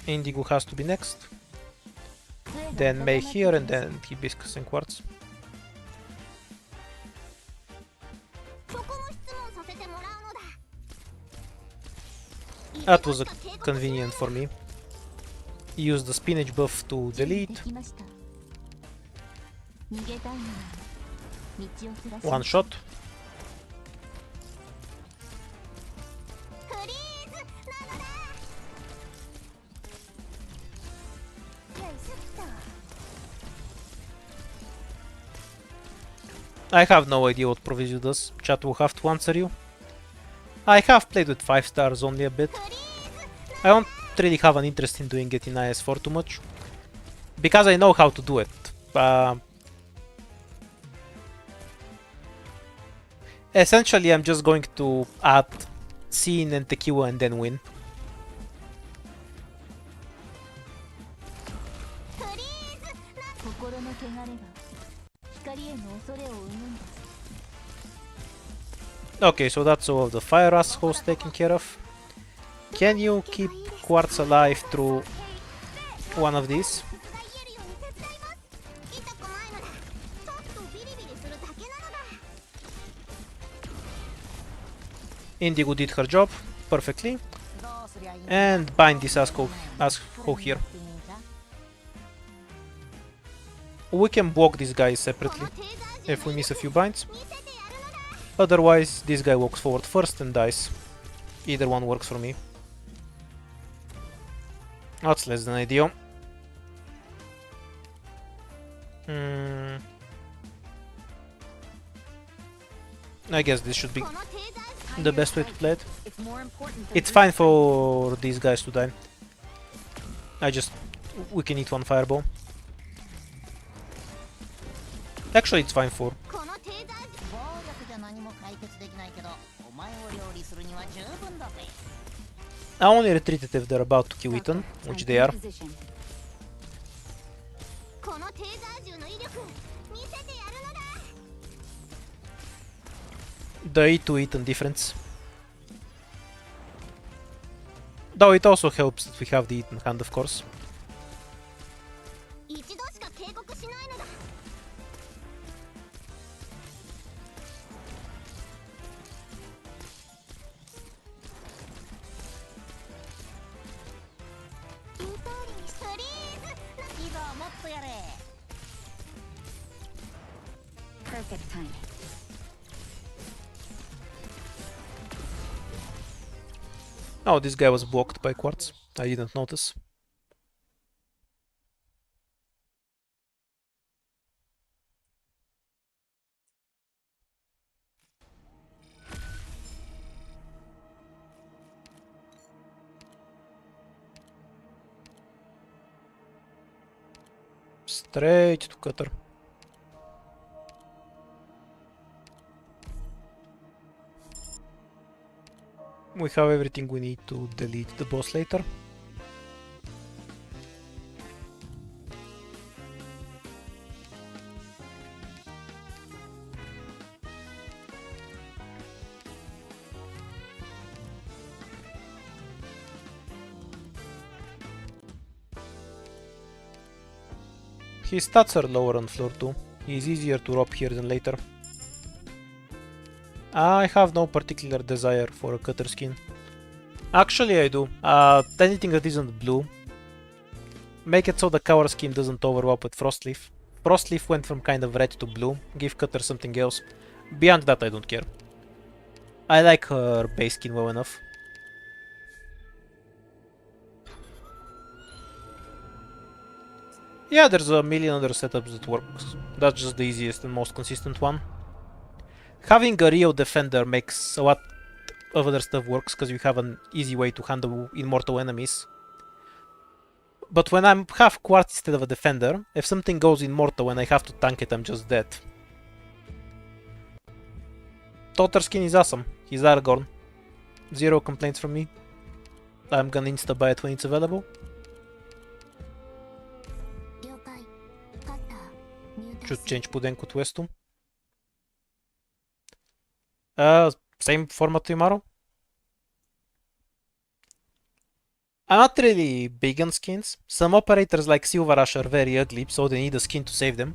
Indigo has to be next. Then Mei here, and then Hibiscus and Quartz. That was convenient for me. Use the spinach buff to で delete. きました逃げたいなら道を照らし One shot. フリーズなのだよいしょっと I have no idea what Provisio does. Chat will have to answer you. I have played with 5 stars only a bit. I don't really have an interest in doing it in IS4 too much. Because I know how to do it. Essentially, I'm just going to add scene and tequila and then win. フリーズな心の汚れが光への恐れを生むんです Okay, so that's all of the fire assholes taken care of. Can you keep Quartz alive through one of these? が言えるように手伝います痛くないのだちょっとビリビリするだけなのだ Indigo did her job perfectly. And bind this asshole here. We can block these guys separately if we miss a few binds. 見せてやるのだ Otherwise, this guy walks forward first and dies. Either one works for me. That's less than ideal. I guess this should be このテーザー the best way to play it. It's more important than It's fine for these guys to die. We can eat one fireball. Actually, it's fine for. このテーザー暴力じゃ何も解決できないけど、お前を料理するには十分だぜ。 I only retreated if they're about to kill Ethan, which they are. Position. このテーザー銃の威力見せてやるのだ The E to Ethan difference. Though it also helps that we have the Ethan hand, of course. 一度しか警告しないのだ 言う通りにフリーズいいぞ、もっとやれ。 Perfect timing. Oh, this guy was blocked by Quartz. I didn't notice. Straight to cutter. We have everything we need to delete the boss later. His stats are lower on floor 2. He is easier to rob here than later. I have no particular desire for a cutter skin. Actually, I do. Anything that isn't blue. Make it so the cover skin doesn't overlap with Frostleaf. Frostleaf went from kind of red to blue. Give cutter something else. Beyond that, I don't care. I like her base skin well enough. Yeah, there's a million other setups that work. That's just the easiest and most consistent one. Having a Rio Defender makes a lot of other stuff works because you have an easy way to handle immortal enemies. But when I'm half Quartz instead of a Defender, if something goes immortal and I have to tank it, I'm just dead. Totter skin is awesome. He's Aragorn. Zero complaints from me. I'm gonna insta-buy it when it's available. 了解カッター入隊 Should change Pudenko to S2. Same format tomorrow. I'm not really big on skins. Some operators like Silver Rush are very ugly, so they need a skin to save them.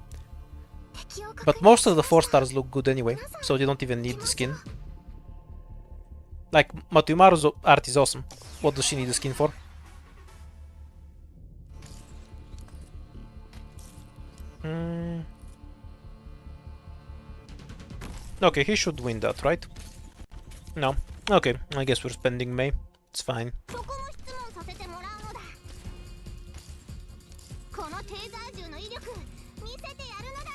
敵を確認 But most of the 4 stars look good anyway, so they don't even need the skin. Like, Matumaru's art is awesome. What does she need the skin for? Okay, he should win that, right? No. Okay, I guess we're spending May. It's fine. そこも質問させてもらうのだ。このテーザー銃の威力見せてやるのだ。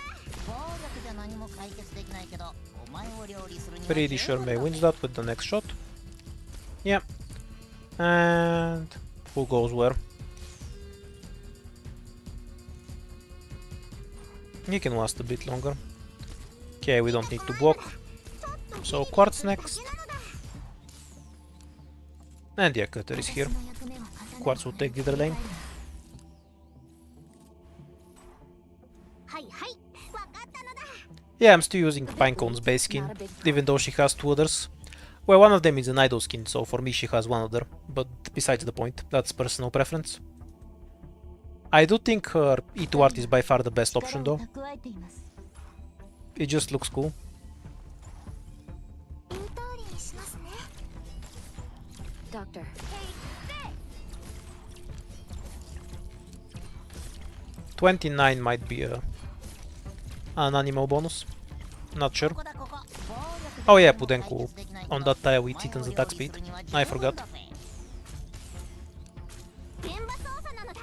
暴力じゃ何も解決できないけど、お前を料理するには Pretty sure May wins that with the next shot. Yeah. And who goes where? He can last a bit longer. Okay, we don't need to block. So Quartz next. And yeah, Cutter is here. Quartz will take the other lane. はいはい、わかったのだ。 Yeah, I'm still using Pinecone's base skin, even though she has two others. Well, one of them is an idol skin, so for me she has one other, but besides the point, that's personal preference. I do think her E2 art is by far the best option though. 蓄えています。 It just looks cool. 言う通りにしますね。 Doctor. 29 might be an animal bonus. Not sure. ここだここ。暴力 Oh じ yeah, ゃ何も解 Pudenko 決できないけど on that tile with お前を Titan's 料 attack 理 speed. するには I 十分 forgot. だぜ。現場操作なのだ。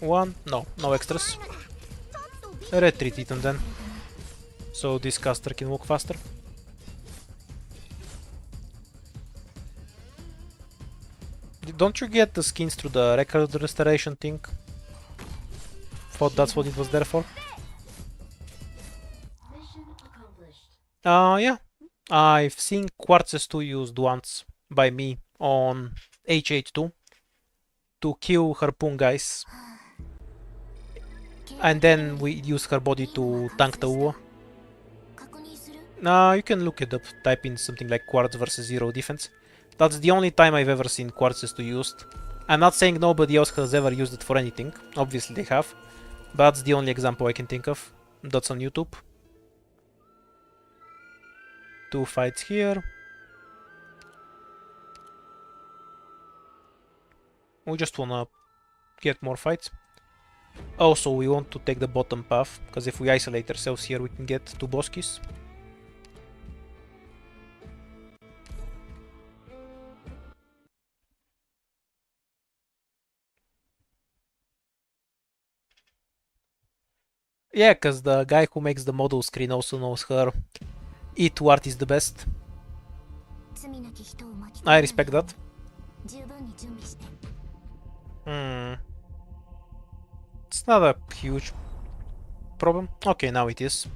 One? No, no extras. ないのだ。ちょっとビビ Retreat Titan then. So this caster can walk faster. Don't you get the skins through the record restoration thing? Thought that's what it was there for? Mission accomplished. Yeah. I've seen Quartzes 2 used once by me on H82 to kill harpoon guys. And then we use her body to tank the war. 確認する。 You can look it up, type in something like Quartz versus Zero defense. That's the only time I've ever seen Quartzes 2 used. I'm not saying nobody else has ever used it for anything, obviously they have. But that's the only example I can think of. That's on YouTube. 2 fights here. We just wanna get more fights. Also, we want to take the bottom path, because if we isolate ourselves here, we can get 2 boss keys. Yeah, because the guy who makes the model screen also knows her E2 art is the best. 罪なき人を巻き込ま I ない respect that. 十分に準備して。 It's not a huge problem. Okay, now it is.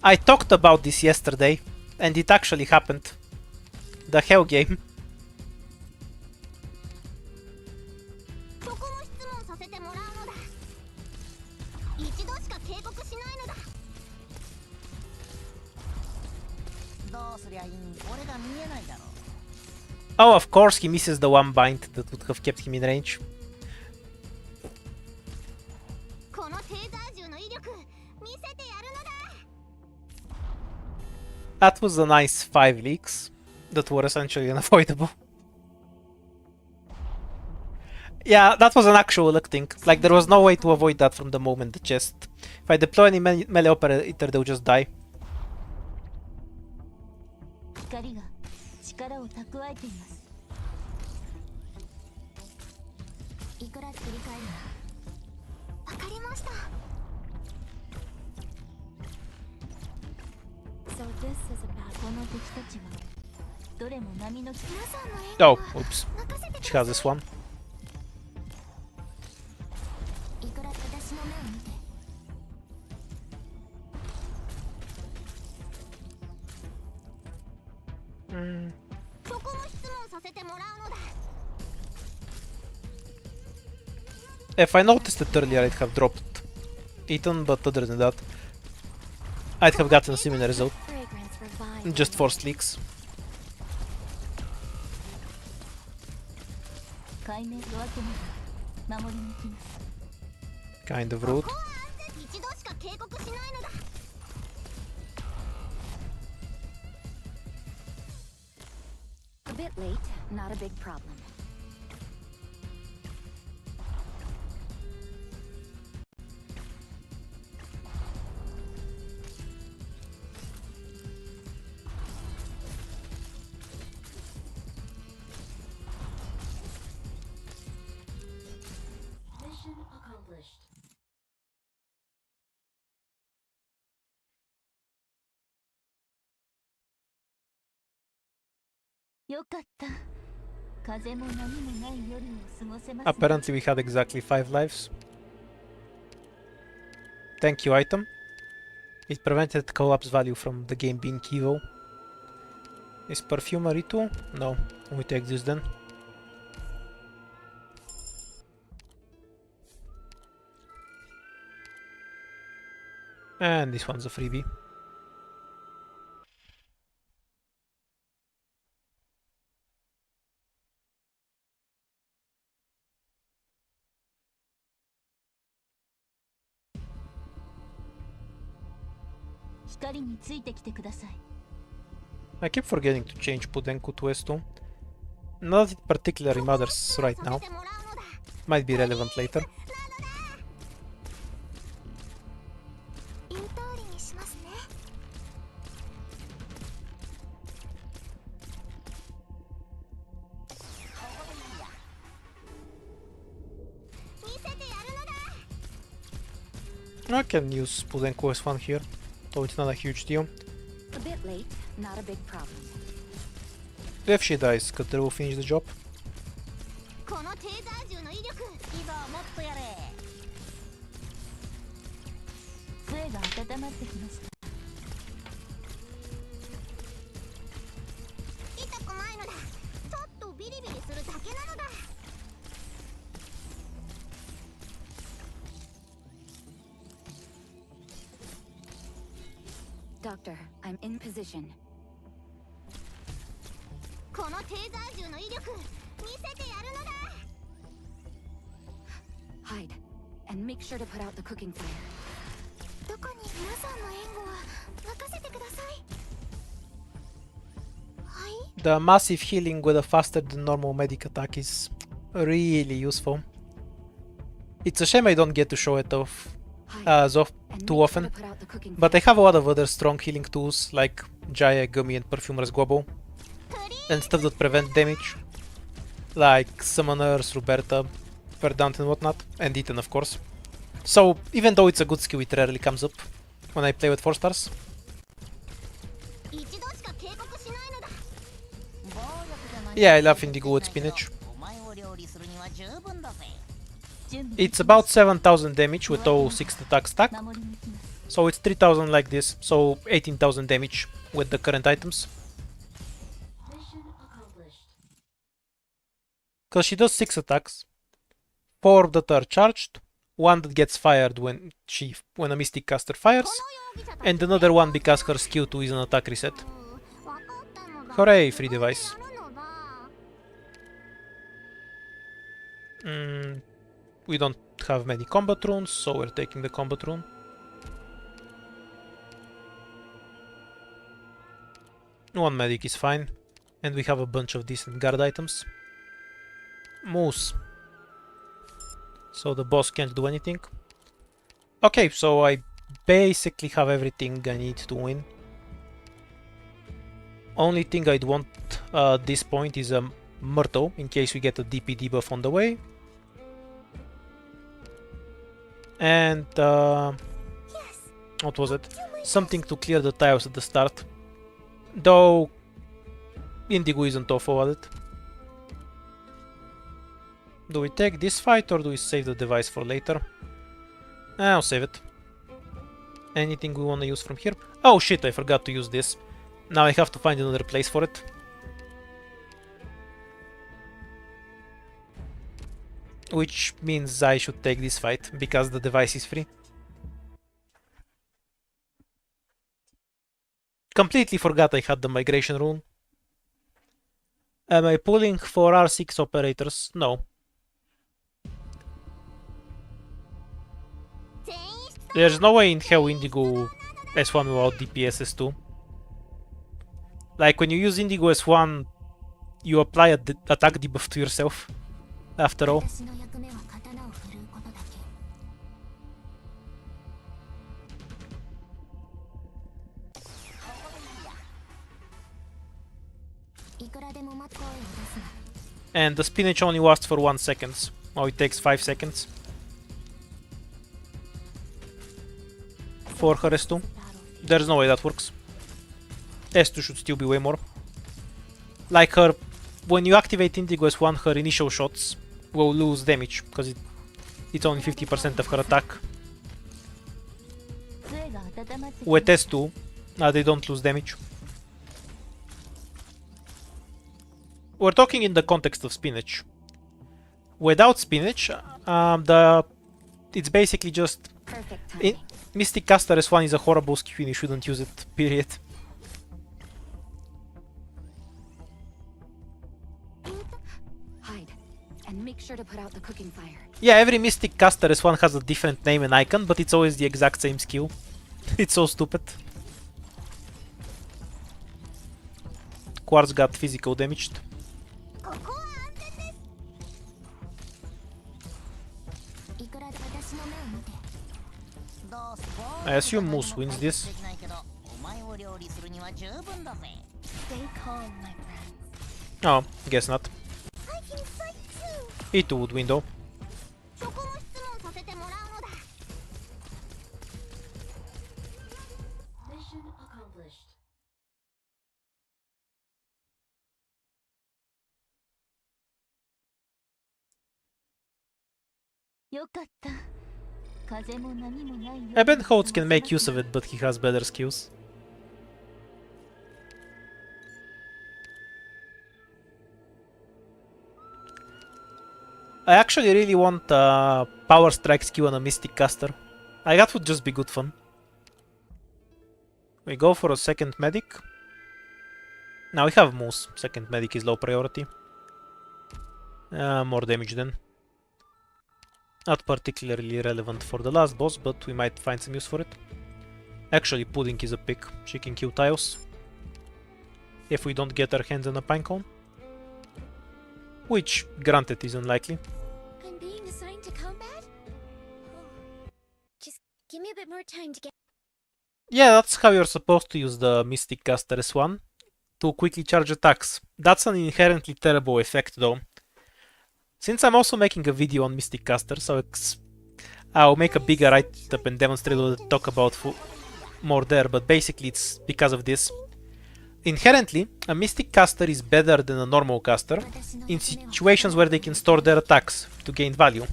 I talked about this yesterday, and it actually happened. The Hell game. そこも質問させてもらうのだ。一度しか警告しないのだ。どうすりゃいいん俺が見えないだろう。 Oh, of course he misses the one bind that would have kept him in range. このテーザー銃の威力見せてやるのだ。 That was a nice 5 leaks that were essentially unavoidable. Yeah, that was an actual luck thing. Like, there was no way to avoid that from the moment the chest. If I deploy any melee operator, they'll just die. 光が力を蓄えています。いくら作り変えるの？わかりました。So this is about この敵たちはどれも波の皆さんの援護 Oh, は oops. 任せて She くだ has さ this one. い。いくら私の目を見て。そこも質問させてもらうのだ。 If I noticed it earlier, I'd have dropped Ethan, but other than that, I'd have gotten a similar result. Fragrance revives. Just forced leaks. 解明するわけなら守りに行きます。 Kind of rude. 一度しか警告しないのだ。 A bit late, not a big problem. Mission accomplished. よかった。風も波もない夜を過ごせますね。 Apparently we had exactly 5 lives. Thank you, item. It prevented collapse value from the game being evil. Is perfumery too? No. We take this then. And this one's a freebie. I keep forgetting to change Pudenku to S2. Not that it particularly matters right now. Might be relevant later. 言う通りにしますね。見せてやるのだ。 I can use Pudenku as fun here, though it's not a huge deal. A bit late, not a big problem. If she dies, Kater will finish the job. このテーザー銃の威力、いざもっとやれ。杖が温まってきました。痛くないのだ。ちょっとビリビリするだけなのだ。 Doctor, I'm in position. このテーザー銃の威力、見せてやるのだ。 Hide, and make sure to put out the cooking fire. どこに皆さんの援護は任せてください。はい。 The massive healing with a faster than normal medic attack is really useful. It's a shame I don't get to show it off Hide, and too make often, sure to put out the cooking but I fire. have a lot of other strong healing tools like Jaya, Gummy and Perfumer's Guabo, and stuff that prevent damage, like Summoners, Roberta, Verdant and whatnot, and Ethan of course. So even though it's a good skill, it rarely comes up when I play with 4 stars. 一度しか警告しないのだ。 Yeah, I love Indigo with spinach. お前を料理するには十分だぜ。 It's about 7,000 damage with all 6 attack stack, 守りに行きます。 so it's 3,000 like this, so 18,000 damage with the current items. Mission accomplished. Because she does 6 attacks, 4 that are charged, 1 that gets fired when a Mystic Caster fires, and another one because her skill 2 is an attack reset. わかったのだ。 Hooray, free device. やるのだ。 We don't have many combat runes, so we're taking the combat rune. One medic is fine, and we have a bunch of decent guard items. Moose. So the boss can't do anything. Okay, so I basically have everything I need to win. Only thing I'd want at this point is a Myrtle, in case we get a DP debuff on the way. And what was it? Something to clear the tiles at the start. Though Indigo isn't awful at it. Do we take this fight or do we save the device for later? I'll save it. Anything we want to use from here? Oh shit, I forgot to use this. Now I have to find another place for it. Which means I should take this fight, because the device is free. Completely forgot I had the migration rune. Am I pulling for R6 operators? No. There's no way in hell Indigo S1 without DPS S2. Like when you use Indigo S1, you apply a attack debuff to yourself. After all. 私の役目は刀を振るうことだけ。いくらでも待つ声を出すな。 And the spinach only lasts for 1 second. Oh, it takes 5 seconds. For her S2. There's no way that works. S2 should still be way more. Like her, when you activate Indigo S1, her initial shots will lose damage, because it's only 50% of her attack. 杖が温まってき With S2, they don't lose damage. We're talking in the context of spinach. Without spinach, it's basically just... Perfect timing. Mystic Caster S1 is a horrible skill and you shouldn't use it, period. Hide. And make sure to put out the cooking fire. Yeah, every Mystic Caster S1 has a different name and icon, but it's always the exact same skill. It's so stupid. Quartz got physical damaged. ここは安全です。いくらで私の目を見て。どうす I assume Moose wins this. できないけどお前を料理するには十分だぜ。 Stay calm, my friends. Oh, guess not. I can fight too. It would win though. そこも質問させてもらうのだ。 Mission accomplished. よかった。風も波もないよ。 I bet Holtz can make use of it, but he has better skills. I actually really want a Power Strike skill on a Mystic Caster. That would just be good fun. We go for a second medic. Now we have Moose. Second medic is low priority. More damage then. Not particularly relevant for the last boss, but we might find some use for it. Actually, Pudding is a pick. She can kill tiles. If we don't get our hands on a pinecone. Which, granted, is unlikely. I'm being assigned to combat? Oh. Just give me a bit more time to get... Yeah, that's how you're supposed to use the Mystic Caster S1. To quickly charge attacks. That's an inherently terrible effect though. Since I'm also making a video on Mystic Caster, so I'll make a bigger write-up and demonstrate what I talk about more there, but basically it's because of this. Inherently, a Mystic Caster is better than a normal caster in situations where they can store their attacks to gain value.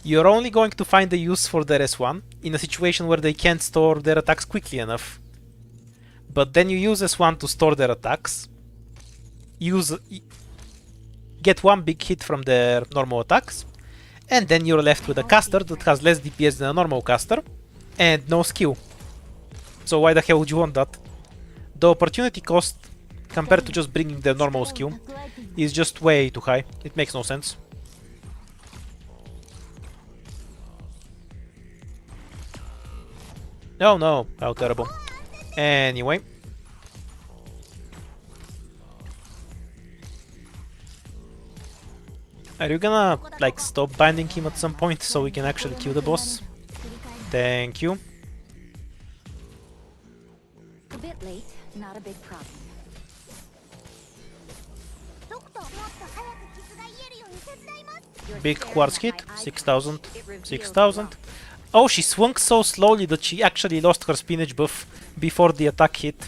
You're only going to find a use for their S1 in a situation where they can't store their attacks quickly enough. But then you use S1 to store their attacks, get one big hit from their normal attacks, and then you're left with a caster that has less DPS than a normal caster, and no skill. So why the hell would you want that? The opportunity cost, compared to just bringing the normal skill, is just way too high. It makes no sense. Oh no, how terrible. Anyway. Are you gonna, like, stop binding him at some point so we can actually kill the boss? Thank you. A bit late, not a big problem. Big quartz hit, 6000, 6000. Oh, she swung so slowly that she actually lost her spinach buff before the attack hit.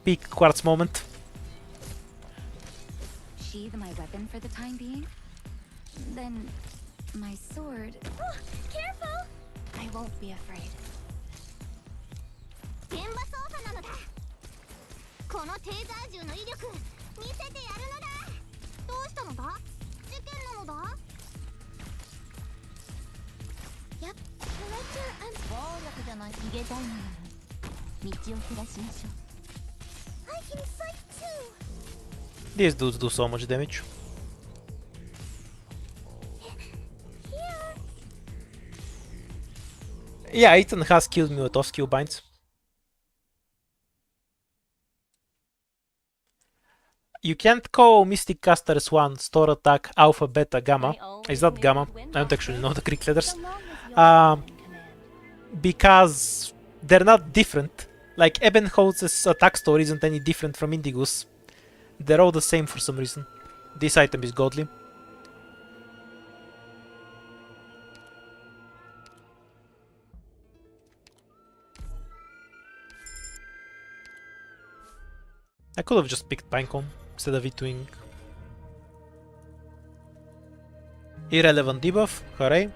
Big quartz moment. Sheathe my weapon for the time being? Then my sword. Oh, careful! I won't be afraid. 現場操作なのだ。このテーザー銃の威力見せてやるのだ。どうしたのだ？事件なのだ？やっ、暴力じゃない。逃げたいのなら道を照らしましょう。I can fight too. These dudes do so much damage. Yeah, Ethan has killed me with off-skill binds. You can't call Mystic Casters 1 store attack alpha, beta, gamma. Is that gamma? I don't actually know the Greek letters. Because they're not different. Like Ebenholz's attack store isn't any different from Indigo's. They're all the same for some reason. This item is godly. I could have just picked Pinecone instead of it doing irrelevant debuff. Hooray.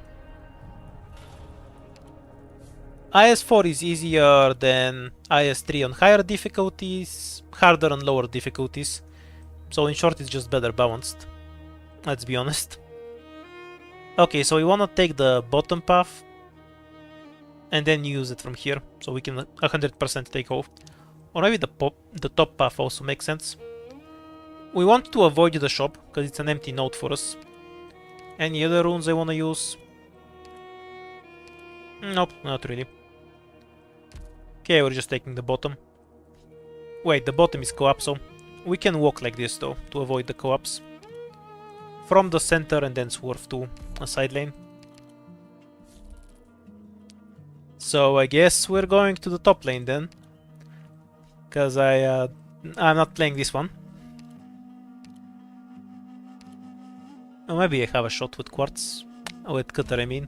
IS4 is easier than IS3 on higher difficulties, harder on lower difficulties. So in short, it's just better balanced. Let's be honest. Okay, so we wanna take the bottom path and then use it from here, so we can 100% take off. Or maybe the top path also makes sense. We want to avoid the shop, because it's an empty node for us. Any other runes I wanna use? Nope, not really. Okay, we're just taking the bottom. Wait, the bottom is co-op, so we can walk like this though, to avoid the co-ops. From the center and then swerve to a side lane. So I guess we're going to the top lane then. Because I'm not playing this one. Or maybe I have a shot with Quartz. With Cutter, I mean.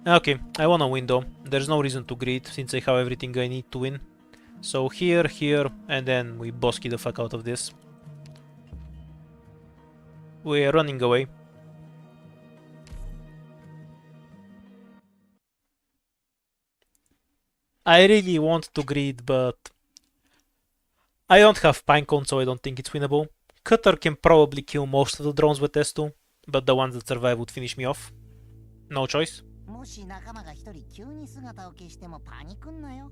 Okay, I wanna win though. There's no reason to greed since I have everything I need to win. So here, here, and then we bosky the fuck out of this. We're running away. I really want to greed, but I don't have Pinecone, so I don't think it's winnable. Cutter can probably kill most of the drones with S2, but the ones that survive would finish me off. No choice. もし仲間が一人急に姿を消してもパニクんなよ。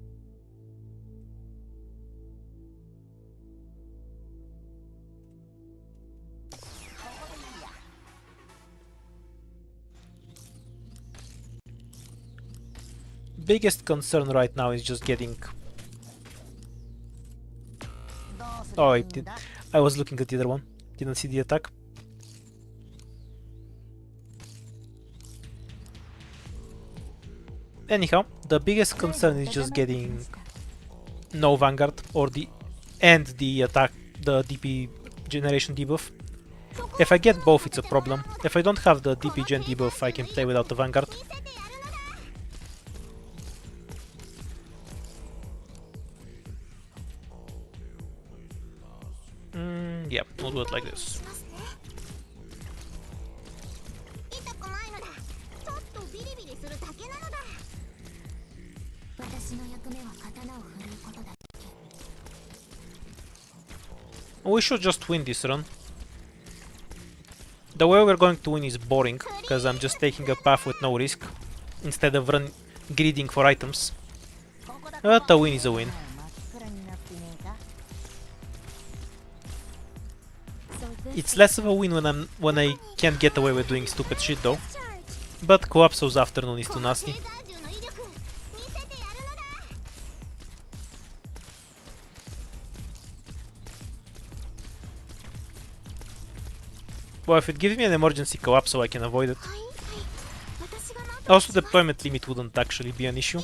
Biggest concern right now is just getting... Oh, I was looking at the other one. Didn't see the attack. Anyhow, the biggest concern is just getting no Vanguard or the attack, the DP generation debuff. If I get both, it's a problem. If I don't have the DP gen debuff, I can play without the Vanguard. Yeah, we'll do it like this. We should just win this run. The way we're going to win is boring, because I'm just taking a path with no risk, instead of greeding for items. But a win is a win. It's less of a win when I can't get away with doing stupid shit though. But Coapso's afternoon is too nasty. Well, if it gives me an emergency Coapso, I can avoid it. Also, deployment limit wouldn't actually be an issue,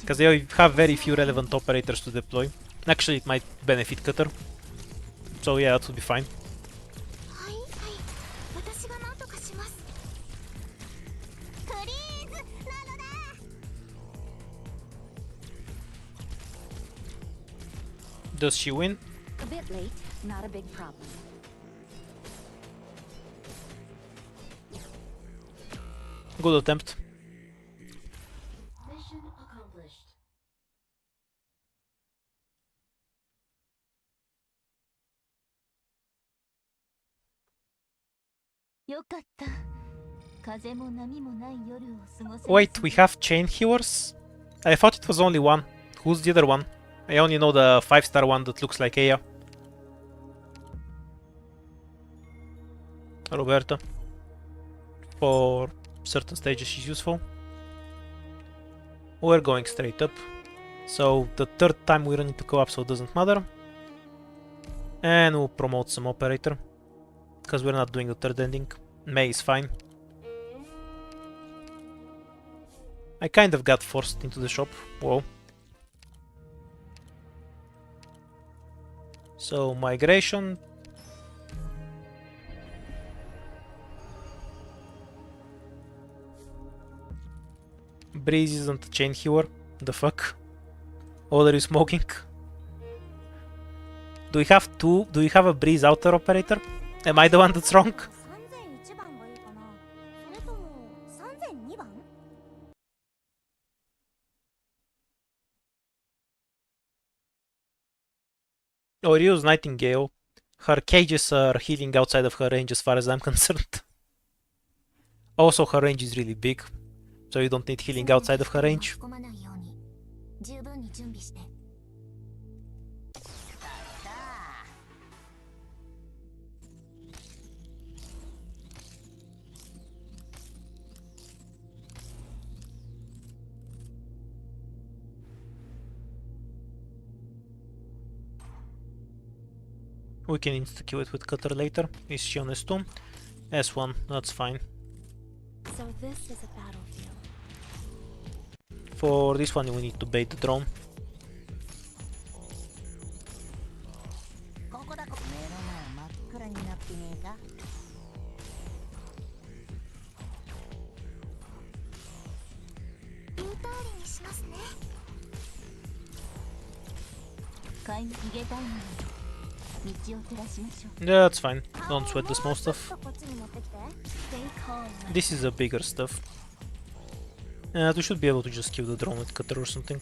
because I have very few relevant operators to deploy. Actually, it might benefit Cutter. So yeah, that would be fine. Does she win? A bit late, not a big problem. Good attempt. Mission accomplished. Wait, we have chain healers? I thought it was only one. Who's the other one? I only know the 5-star one that looks like Aya. Roberta. For certain stages is useful. We're going straight up. So the third time we don't need to go up, so it doesn't matter. And we'll promote some operator. Because we're not doing the third ending. May is fine. I kind of got forced into the shop. Whoa. So migration. Breeze isn't a chain healer. The fuck? What are you smoking? Do we have two? Do we have a breeze outer operator? Am I the one that's wrong? 3001番がいいかな。それとも3002番？ Or use Nightingale. Her cages are healing outside of her range as far as I'm concerned. Also, her range is really big, so you don't need healing outside of her range. 巻き込まないように十分に準備して。 We can insta-kill it with cutter later. Is she on S2? S1, that's fine. So this is a battlefield. For this one we need to bait the drone. ここだこ目の前真っ暗になってねえか。インターリにしますね。買い逃げたいのに道を照らしましょう。 Yeah, that's fine. Don't sweat the small stuff. こっちに持ってきて。Stay calm. This is the bigger stuff. We should be able to just kill the drone with cutter or something.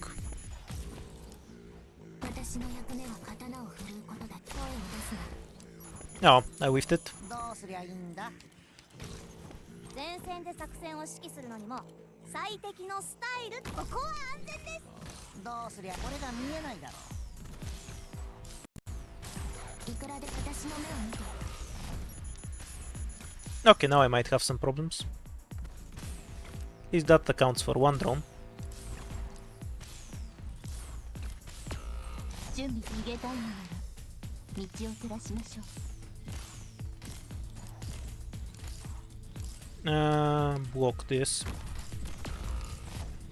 私の役目は刀を振るうことだ。声を出すな。 Oh, I whiffed it. どうすりゃいいんだ。前線で作戦を指揮するのにも最適のスタイル。ここは安全です。どうすりゃこれが見えないだろう。いくらで私の目を見て。 Okay, now I might have some problems. Is that accounts for one drone? 準備逃げたいのなら道を照らしましょう。 Block this.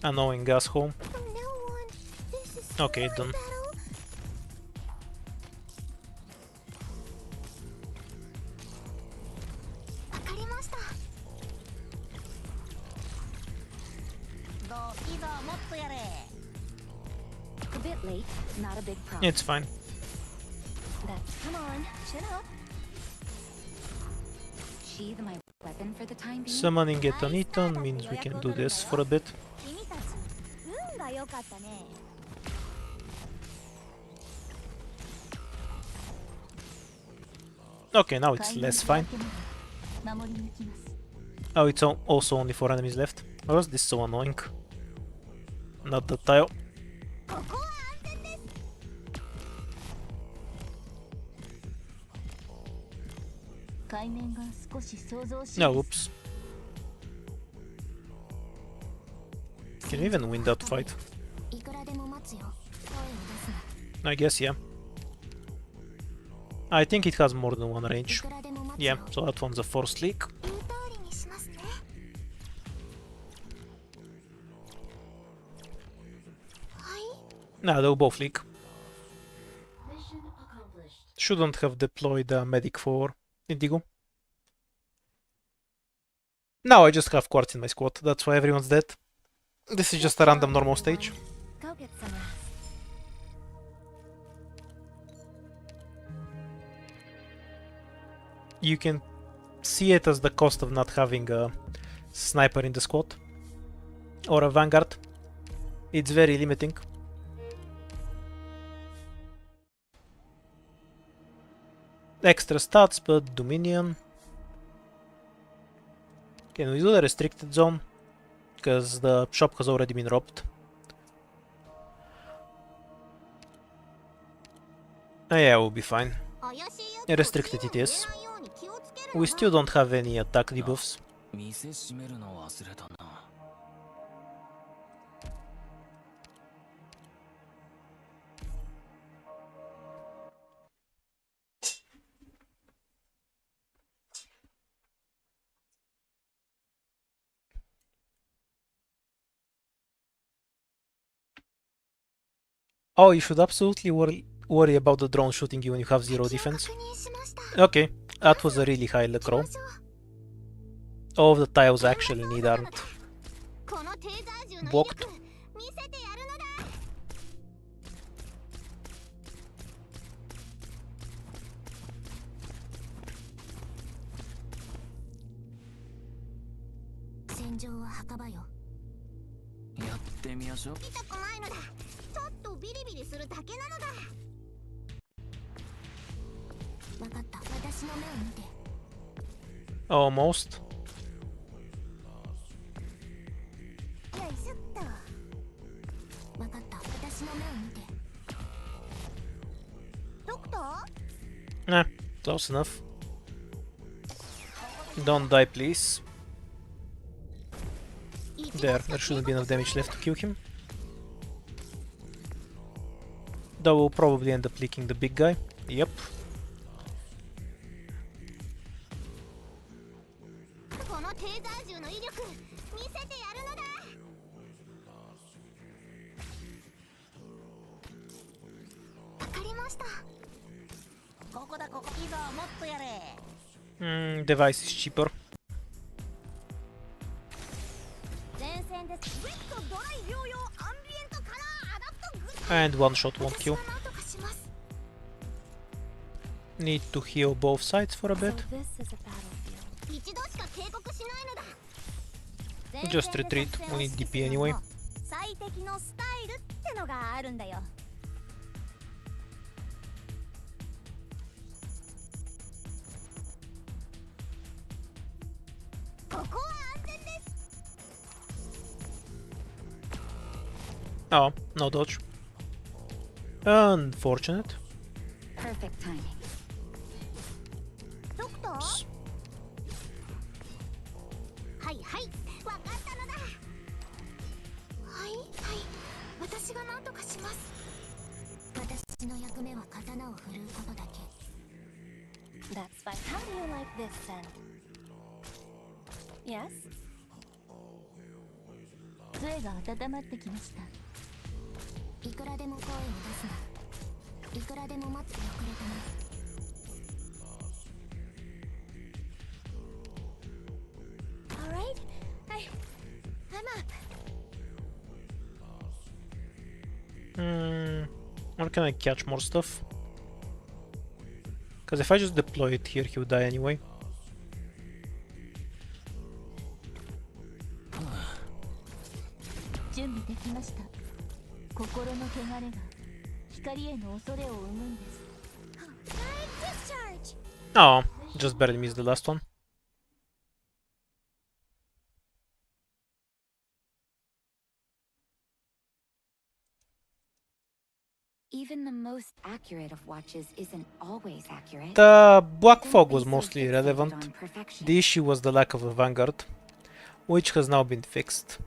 Annoying asshole. Okay, done. わかりました。どういいぞもっとやれ。 A bit late, not a big problem. It's fine. That's Come on, chin up. sheathe my weapon for the time being. Summoning it on Eton means we can do this for a bit. 君たち運が良かったね。 Okay, now it's less fine. 守りに行きます。 Oh, it's also only 4 enemies left. Why was this so annoying? Not the tile. ここは安全です。 海面が少し想像し No, oops. Can we even win that fight? いくらでも待つよ。声を出すな。 I guess, yeah. I think it has more than one い range. くらでも待つよ。 Yeah, so that one's a forced leak. インターリにしますね。はい。 Nah, they'll both leak. Mission accomplished. Shouldn't have deployed a medic for Indigo. Now I just have Quartz in my squad, that's why everyone's dead. This is just a random normal stage. Go get some rest. You can see it as the cost of not having a sniper in the squad. Or a vanguard. It's very limiting. Extra stats, but Dominion. Can we do the restricted zone? Because the shop has already been robbed. Oh yeah, we'll be fine. 怪しいやつを Restricted it 入れ is. ないように気をつけるの We still don't have any attack debuffs. 店閉めるの忘れたな。Oh, you should absolutely worry about the drone shooting you when you have zero defense. Okay, that was a really high luck roll. All of the tiles actually need aren't blocked. Almost. Nah, close enough. Don't die, please. There shouldn't be enough damage left to kill him. Though we'll probably end up leaking the big guy. Yep. Device is cheaper. And one shot won't kill. Need to heal both sides for a bit. Just retreat, we need DP anyway. Oh, no dodge. Unfortunate. Perfect timing. Oops. That's fine. How do you like this then? Yes? 杖が温まってきました。いくらでも声を出すな。いくらでも待っておくれたな。Alright, I'm up. Or can I catch more stuff? Because if I just deploy it here, he would die anyway. Oh, just barely missed the last one. Even the most accurate of watches isn't always accurate. The black fog was mostly irrelevant. The issue was the lack of a vanguard, which has now been fixed.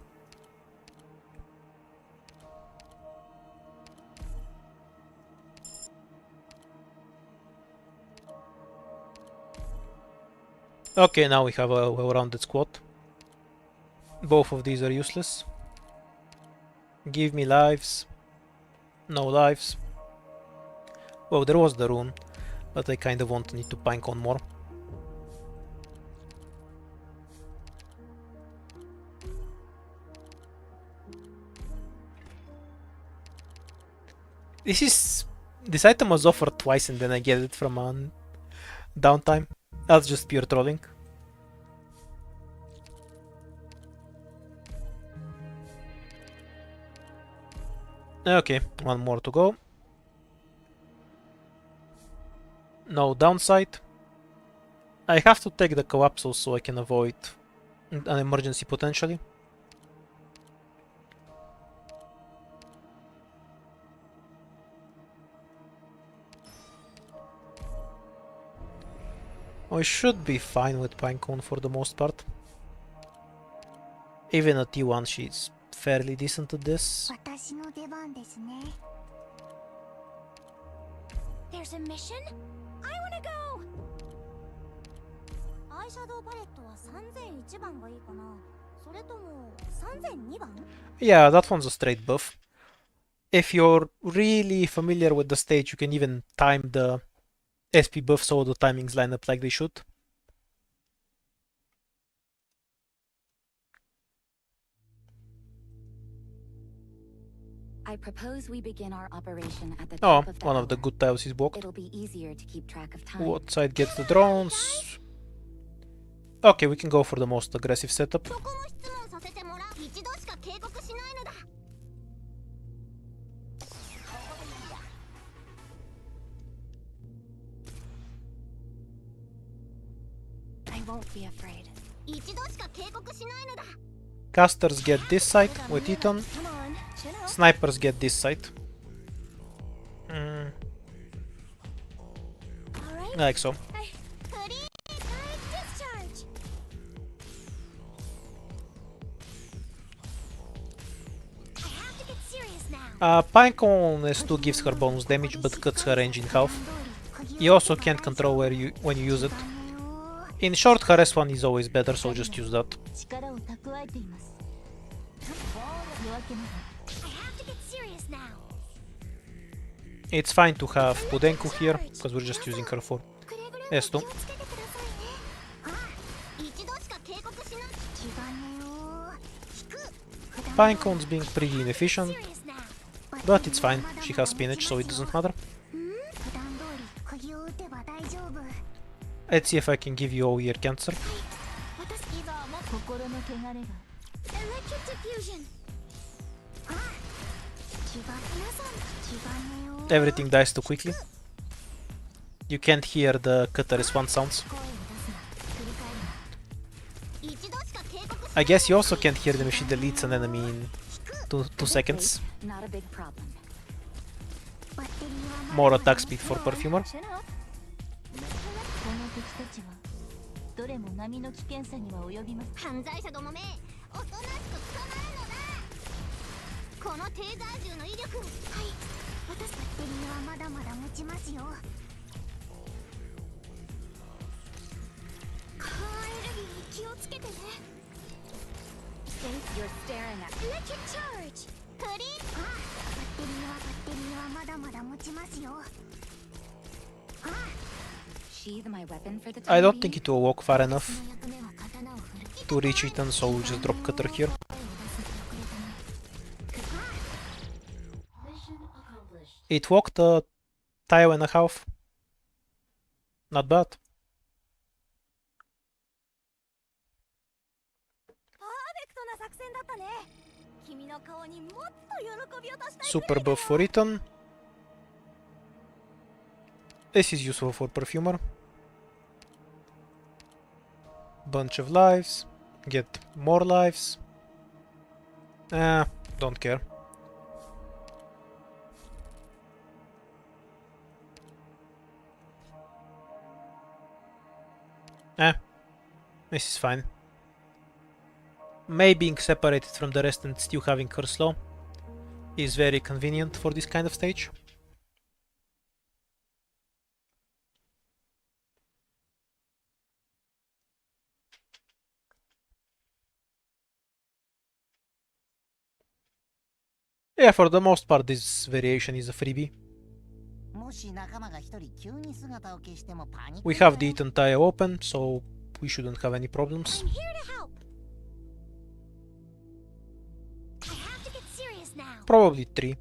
Okay, now we have a well-rounded squad. Both of these are useless. Give me lives. No lives. Well, there was the rune, but I kind of need to pink on more. This item was offered twice and then I get it from downtime. That's just pure trolling. Okay, one more to go. No downside. I have to take the collapsal so I can avoid an emergency potentially. I should be fine with Pinecone for the most part. Even at T1 she's fairly decent at this. 私の出番ですね。There's a mission? I wanna go! アイシャドウパレットは3001番がいいかな。それとも3002番？ Yeah, that one's a straight buff. If you're really familiar with the stage, you can even time the SP buff so the timings line up like they should. I propose we begin our operation at the Oh, top of the one of the hour. good tiles is blocked. It'll be easier to keep track of time. What side gets the drones? Okay, we can go for the most aggressive setup. そこも質問させてもらう。一度しか警告しないのだ。I won't be afraid. 一度しか警告しないのだ。 Casters get this side with Eton. Come on, chin up. Snipers get this side. Mm, Alright. like so. Free direct discharge. I have to get serious now. Pinecone S2 gives her bonus damage but cuts her range in half. You also can't control when you use it. In short, her S1 is always better, so just use that. 力を蓄えています。夜明けまで。I have to get serious now. It's fine to have Budenku here, because we're just using her for くれぐれも S2. 気をつけてくださいね。あ、一度しか警告しない。気兼ねを引く。普段通り Pinecone's being pretty inefficient, serious now. but it's fine. She has spinach, so it doesn't matter. 普段通り釘を打てば大丈夫。 Let's see if I can give you all year cancer. 私今はもう心の汚れが。Electric diffusion. あ、気が皆さん気兼ねを。 Everything dies too quickly. You can't hear the cutter S1 sounds. 声を出すな。繰り返るな。一度しか警告し I guess you also can't hear them if she deletes an enemy in 2 seconds. Not a big problem. バッテリーは More attack speed for Perfumer. この敵たちはどれも波の危険さには及びます。犯罪者どもめ、おとなしく捕まるのだ。このテーザー銃の威力。はい、私バッテリーはまだまだ持ちますよ。カーエネルギーに気をつけてね。Think you're staring at. Electric charge. クリッあ、バッテリーはまだまだ持ちますよ。あ、 Sheathe my weapon for the I time don't being. think it will walk far enough その役目は刀を振る。 to reach Ethan, so we'll just drop cutter here. Mission accomplished. It walked a tile and a half. Not bad. パーフェクトな作戦だったね。君の顔にもっと喜びを足したい。 Super buff for Ethan. This is useful for Perfumer. Bunch of lives. Get more lives. Don't care. This is fine. May being separated from the rest and still having her slow is very convenient for this kind of stage. Yeah, for the most part this variation is a freebie. もし仲間が一人急に姿を消してもパニック We have the Eaton tire open, so we shouldn't have any problems. I'm here to help. I have to get serious now. Probably 3.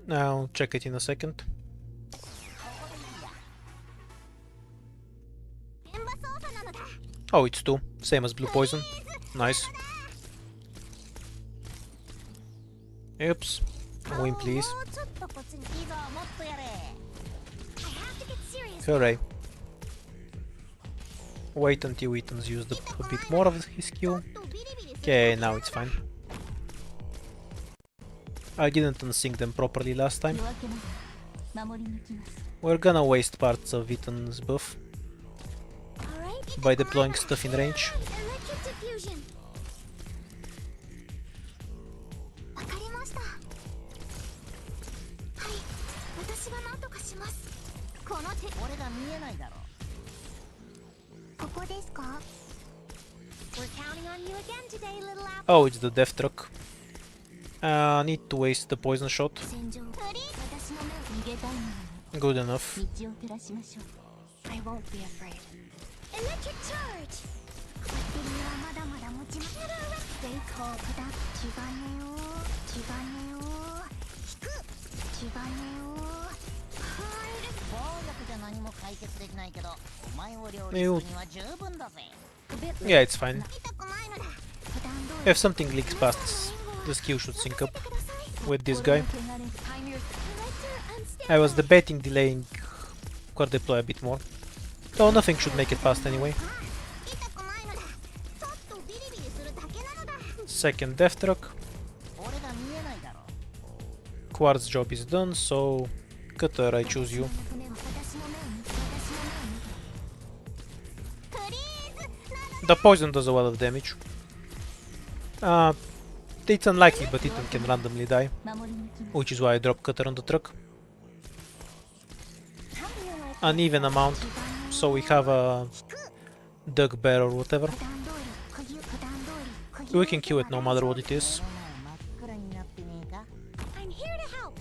I'll check it in a second. 現場操作なのだ。 Oh, it's 2. Same as blue poison. Nice. Oops. Win, please. もうちょっとこっちに。いざもっとやれ。I have to get serious. Hooray. Wait until Eaton's used a bit more of his skill. ちょっとビリビリする。 Okay, now it's fine. I didn't unsync them properly last time. 夜明けまで守り抜きます。 We're gonna waste parts of Eaton's buff Alright. by deploying stuff in range. Electric diffusion. 俺が見えないだろ。ここですか？ We're counting on you again today, little apple. Oh, it's the death truck. Need to waste the poison shot. 戦場。私の目を逃げたいなら Good enough. 道を照らしましょう。I won't be afraid. Electric charge. バッテリーはまだまだ持ちます。電光砕く。気がねを。気がねを。引く。気がねを。暴力じゃ何も解決できないけど、お前を料理するには十分だぜ。 Yeah, it's fine. 痛くないのだ。普段通 If り something leaks past, the skill should sync up with this guy. I was debating delaying core deploy a bit more. Though nothing should make it past anyway. 痛くないのだ。ちょっとビリビリするだけなのだ。 Second death truck. 俺が見えないだろ。 Quartz job is done, so Cutter, I choose you. 私の目を見て。私の目を見て。フリーズ。 The poison does a lot of damage. It's unlikely, but it can randomly die, 守り抜きます。 which is why I drop Cutter on the truck. Uneven amount, so we have a Dug Bear or whatever. 普段通り。普段通り。 We can kill it no matter what it is. 目の前真っ暗になってねえか。 I'm here to help.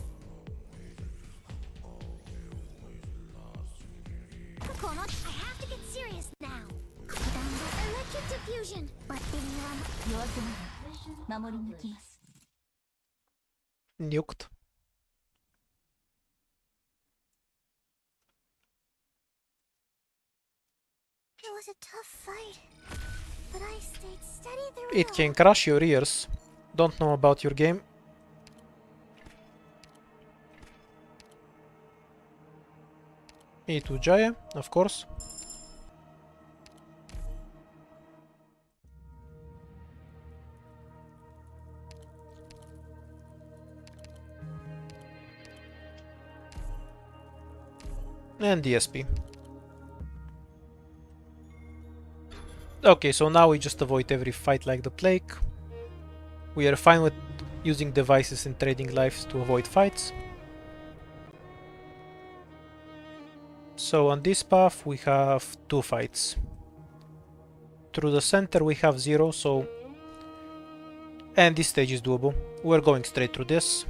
この I have to get serious now. 普段通り Electric diffusion. バッテリーは弱くなる。守り抜きます。 Nuked. It was a tough fight, but I stayed steady through It can crush your ears. Don't know about your game. E2 Jaya, of course. And DSP. Okay, so now we just avoid every fight like the plague. We are fine with using devices and trading lives to avoid fights. So on this path we have 2 fights. Through the center we have 0, so... And this stage is doable. We're going straight through this.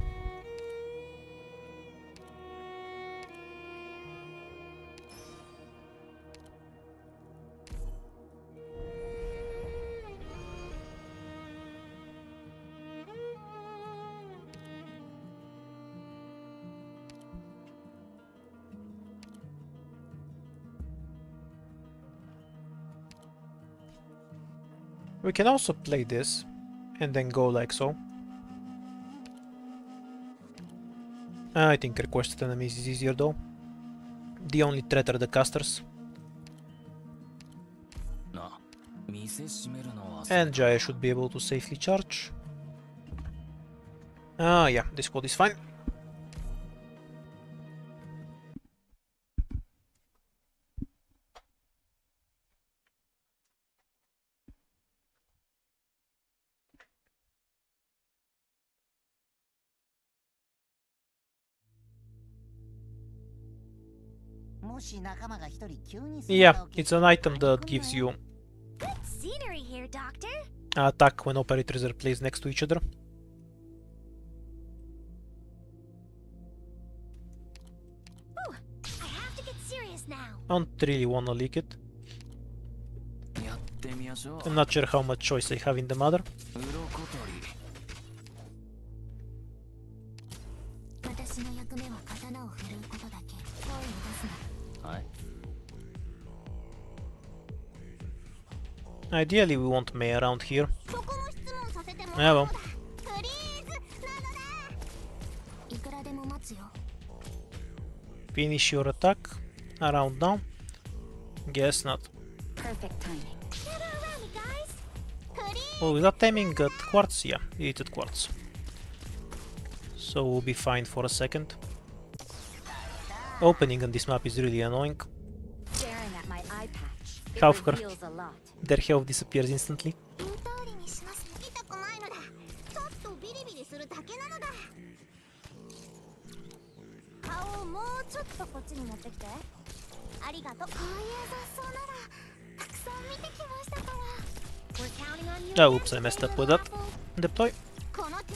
We can also play this and then go like so. I think requested enemies is easier though. The only threat are the casters. And Jaya should be able to safely charge. Yeah, this squad is fine. Yeah, it's an item that gives you Good scenery here, Doctor. attack when operators are placed next to each other. Ooh, I have to get serious now. I don't really wanna leak it. I'm not sure how much choice I have in the matter. 私の役目は刀を振るうことだけ。声を出すな。 Ideally we want May around here. そこの質問させても Yeah, らうの well. だ。フリーズなのだ。いくらでも待つよ。 Finish your attack around now. Guess not. Perfect timing. Gather around me, guys. フリー Oh, is that timing at Quartz? Yeah, it's at Quartz. So we'll be fine for a second. Opening on this map is really annoying. Staring at my eye patch. It Half her. reveals a lot. Their health disappears instantly. インターリにします。痛くないのだ。ちょっとビリビリするだけなのだ。顔をもうちょっとこっちに持ってきて。ありがとう。こういう雑草ならたくさん見てきましたから。We're counting on you. Oh, oops, I messed up with that. Deploy. この手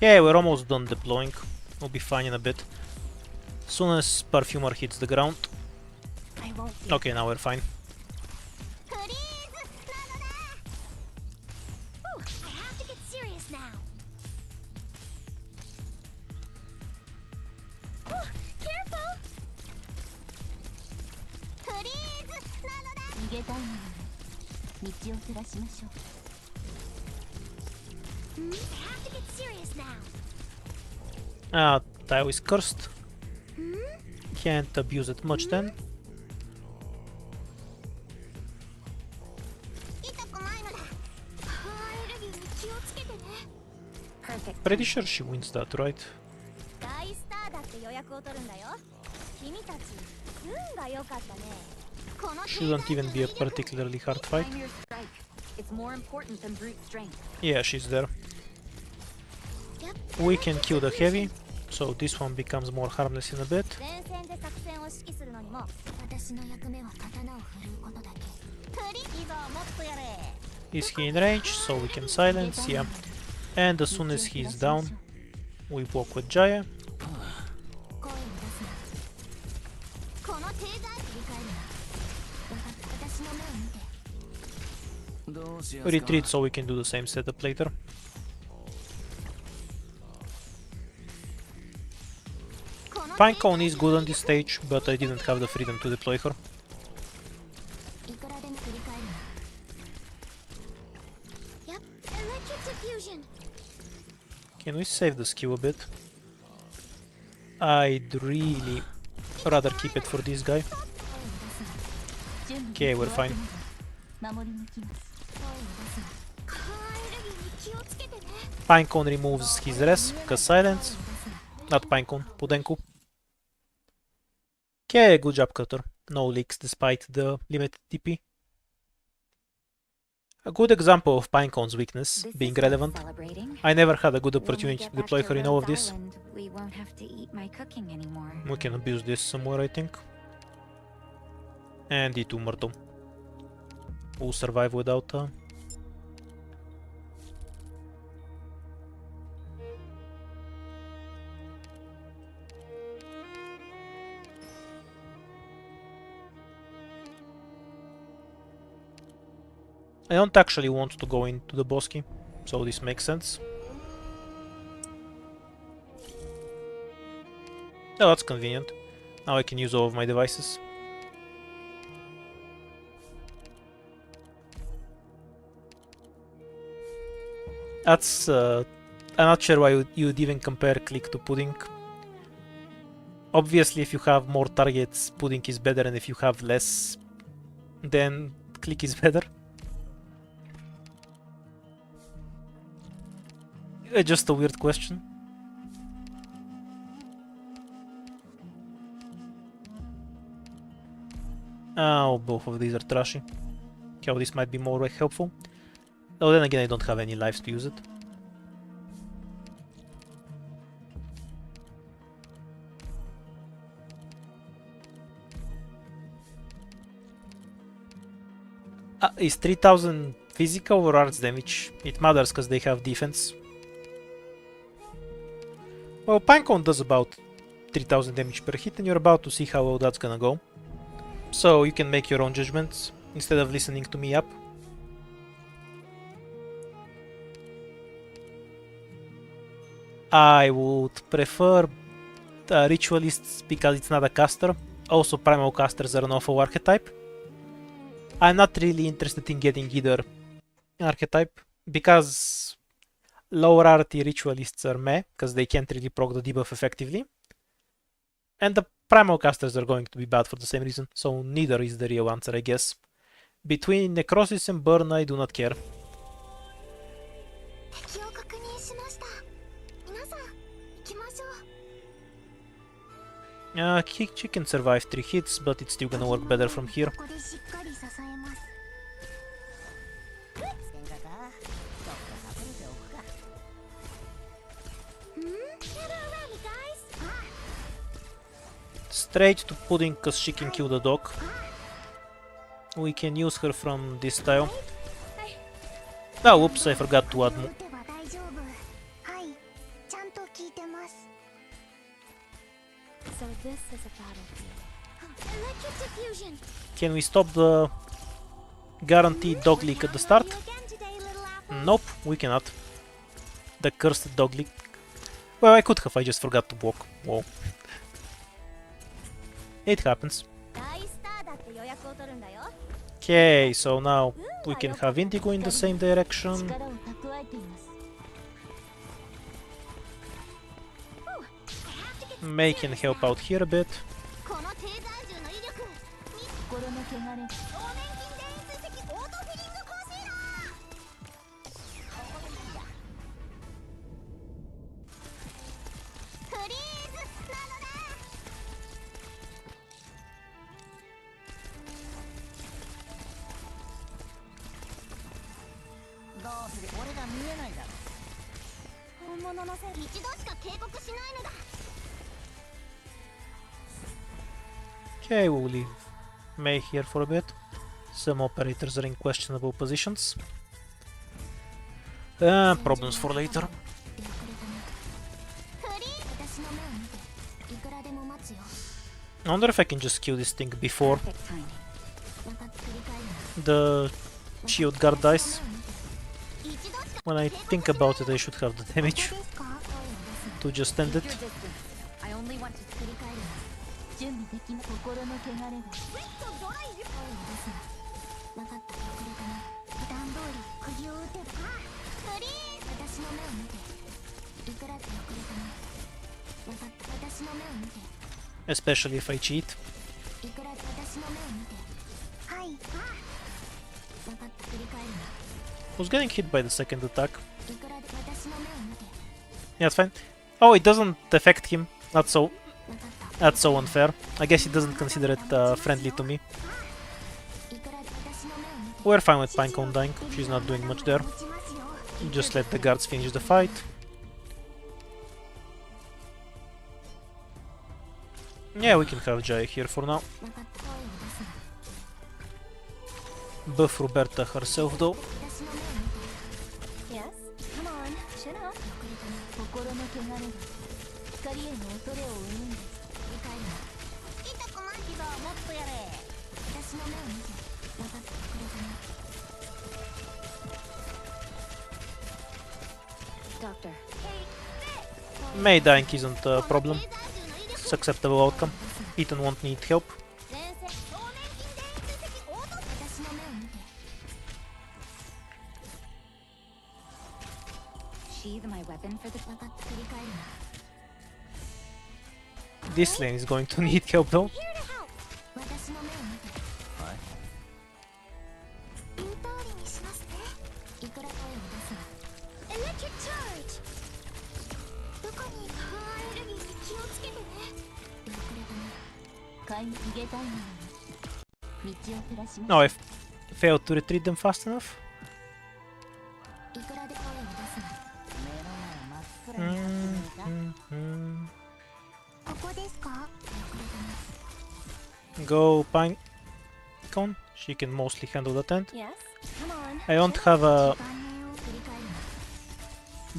Yeah, we're almost done deploying. We'll be fine in a bit. Soon as Perfumer hits the ground. I won't. Okay, now we're fine. フリーズなのだ。Whew, I have to get serious now. Whew, careful. フリーズなのだ。逃げたいのなら道を照らしましょう。I have to get serious now. Ah, Tile is cursed. Can't abuse it much then. 痛くないのだ。アレルギーに気をつけてね。 Perfect. Pretty sure she wins that, right? 大スターだって予約を取るんだよ。君たち運が良かったね。この Shouldn't even be a particularly hard fight. Time your strike. It's more important than brute strength. Yeah, she's there. We can kill the heavy, so this one becomes more harmless in a bit. 前線で作戦を指揮するのにも私の役目は刀を振るうことだけ。振りいざもっとやれ。 Is he in range? So we can silence, yeah. And as soon as he's down, we walk with Jaya. 声を出すな。このテーザー切り替えるな。分かった。私の目を見て。どうしますか Retreat so we can do the same setup later. この Pinecone is good on this stage, but I didn't have the freedom to deploy her. いくらでも振り返るな。やっ、Electric Diffusion。 Can we save the skill a bit? I'd really rather keep it for this guy. 声を出すな。準備 Okay, we're fine. 守り抜きます。声を出すな。アレルギーに気をつけてね。 Pinecone removes his res, because silence. 声を出すな。 Not Pinecone, Pudenku. Okay, good job, Cutter. No leaks despite the limited TP. A good example of Pinecone's weakness This being is worth relevant. celebrating. I never had a good When we opportunity get to back deploy to her in all of Rhodes this. Island, we won't have to eat my cooking anymore. We can abuse this somewhere, I think. And D2 Myrtle. We'll survive without her. I don't actually want to go into the Bosky, so this makes sense. Oh, that's convenient. Now I can use all of my devices. That's... I'm not sure why you'd even compare Click to Pudding. Obviously, if you have more targets, Pudding is better, and if you have less, then Click is better. Just a weird question. Oh, both of these are trashy. Okay, well, this might be more helpful. Oh, then again, I don't have any lives to use it. Is 3000 physical or arts damage? It matters because they have defense. Well, Pinecone does about 3000 damage per hit, and you're about to see how well that's gonna go. So you can make your own judgments instead of listening to me up. I would prefer Ritualists because it's not a caster. Also, Primal Casters are an awful archetype. I'm not really interested in getting either archetype because lower RT Ritualists are meh because they can't really proc the debuff effectively. And the Primal Casters are going to be bad for the same reason, so neither is the real answer, I guess. Between Necrosis and Burn, I do not care. 敵を確認しました。皆さん、行きましょう。She can survive 3 hits, but it's still gonna work better from here. ここでしっかり支えます。戦果かちょっと隠れておくか。Never around me, guys. trade to Pudding because she can kill the dog. We can use her from this tile. Oh, whoops, I forgot to add more. 撃てば大丈夫。はい、ちゃんと聞いてます。So this is a battlefield. Electric diffusion. Can we stop the guaranteed dog leak at the start? Nope, we cannot. The cursed dog leak. Well, I could have, I just forgot to walk. Whoa. It happens. 大スターだって予約を取るんだよ。 Okay, so now we can have Indigo in the same direction. 力を蓄えています。 May can help out here a bit. このテーザー銃の威力。心の汚れ。表面筋電出石オートフィリングコンシーラー。フリーズなのだ。どうする俺が見えないだろ。本物のせい。一度しか警告しないのだ。 Okay, we'll leave May here for a bit. Some operators are in questionable positions. Problems for later. フリー。私の目を見て。いくらでも待つよ。 I wonder if I can just kill this thing before Perfect timing. また繰り返る。 the shield guard dies. 一度しか。 When I think about it, I should have the damage ですか。 to just end it. Your distance. I only want to 繰り返る。準備できない。心の汚れが。声を出すな。分かった。遅れたな。普段通り釘を打てば。フリー。私の目を見て。いくらって遅れたな。分かった。私の目を見て。 Especially if I cheat. いくらって私の目を見て。はい。分かった。繰り返るな。 Was getting hit by the second attack. いくらで私の目を見て。 Yeah, it's fine. Oh, it doesn't affect him. That's so 分かった。 that's so unfair. I guess he doesn't consider it friendly to me. いくらで私の目を見て。 We're fine with Pinecone dying. She's not doing much there. 持ちますよ。 Just let the guards finish the fight. Yeah, we can have Jaya here for now. 分かった。声を出すな。 Buff Roberta herself though. 私の目を見て。Yes, come on, shut up. 遅れたな。心の汚れが光への恐れを生むんです。理解るな。痛くない気がもっとやれ。私の目を見て。分かった。遅れたな。 Doctor. May dying isn't a problem. It's acceptable outcome. Ethan won't need help. 前線表面筋電出石オート。私の目を見て。 Sheath my weapon for the 分かった。繰り返るな。 This lane is going to need help though. 私の目を見て。はい。言う通りにしますね。いくら声を出すな。エレクトリックチャージ。どこにパワーエネルギーに気をつけてね。遅れたね。買い逃げたいのに。道を照らしま No, I failed to retrieve them fast enough. いくらで声を出すな。目の前真っ暗になってねえか。 Mm-hmm. ここですか。遅れたね。 Go Pinecone. She can mostly handle the tent. Yes, come on. I don't have a 時間内を繰り返るな。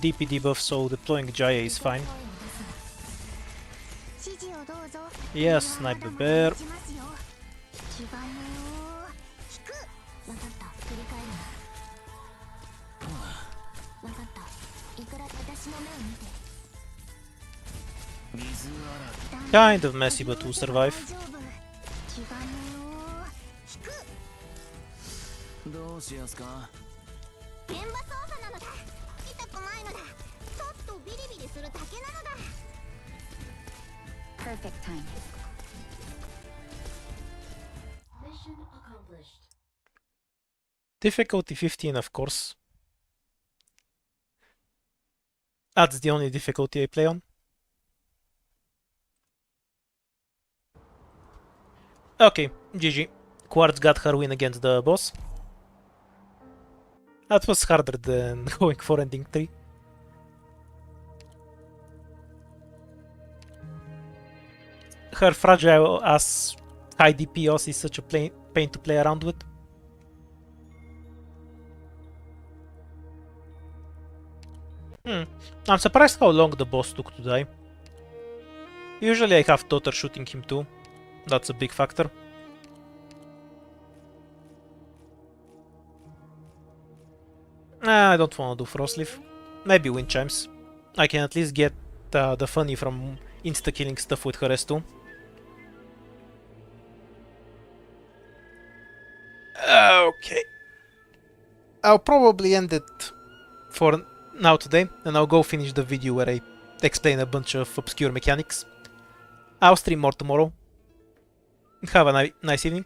DP debuff, so deploying Jaya is fine. 声を出すな。指示をどうぞ。 Yes, snipe the bear. 打ちますよ。基盤を引く。分かった。繰り返るな。分かった。いくら私の目を見て。 水洗い。 Kind of messy, but we'll survive. 大丈夫。基盤を引く。どうしやすか。現場操作なのだ。痛くないのだ。ちょっとビリビリするだけなのだ。 perfect timing. Mission accomplished. Difficulty 15, of course. That's the only difficulty I play on. Okay, GG. Quartz got her win against the boss. That was harder than going for ending 3. her fragile as high DPS is such a pain to play around with. I'm surprised how long the boss took to die. Usually I have daughter shooting him too. That's a big factor. I don't want to do Frostleaf. Maybe Wind Chimes. I can at least get the funny from insta-killing stuff with her S2. Okay. I'll probably end it for now today, and I'll go finish the video where I explain a bunch of obscure mechanics. I'll stream more tomorrow. Have a nice evening.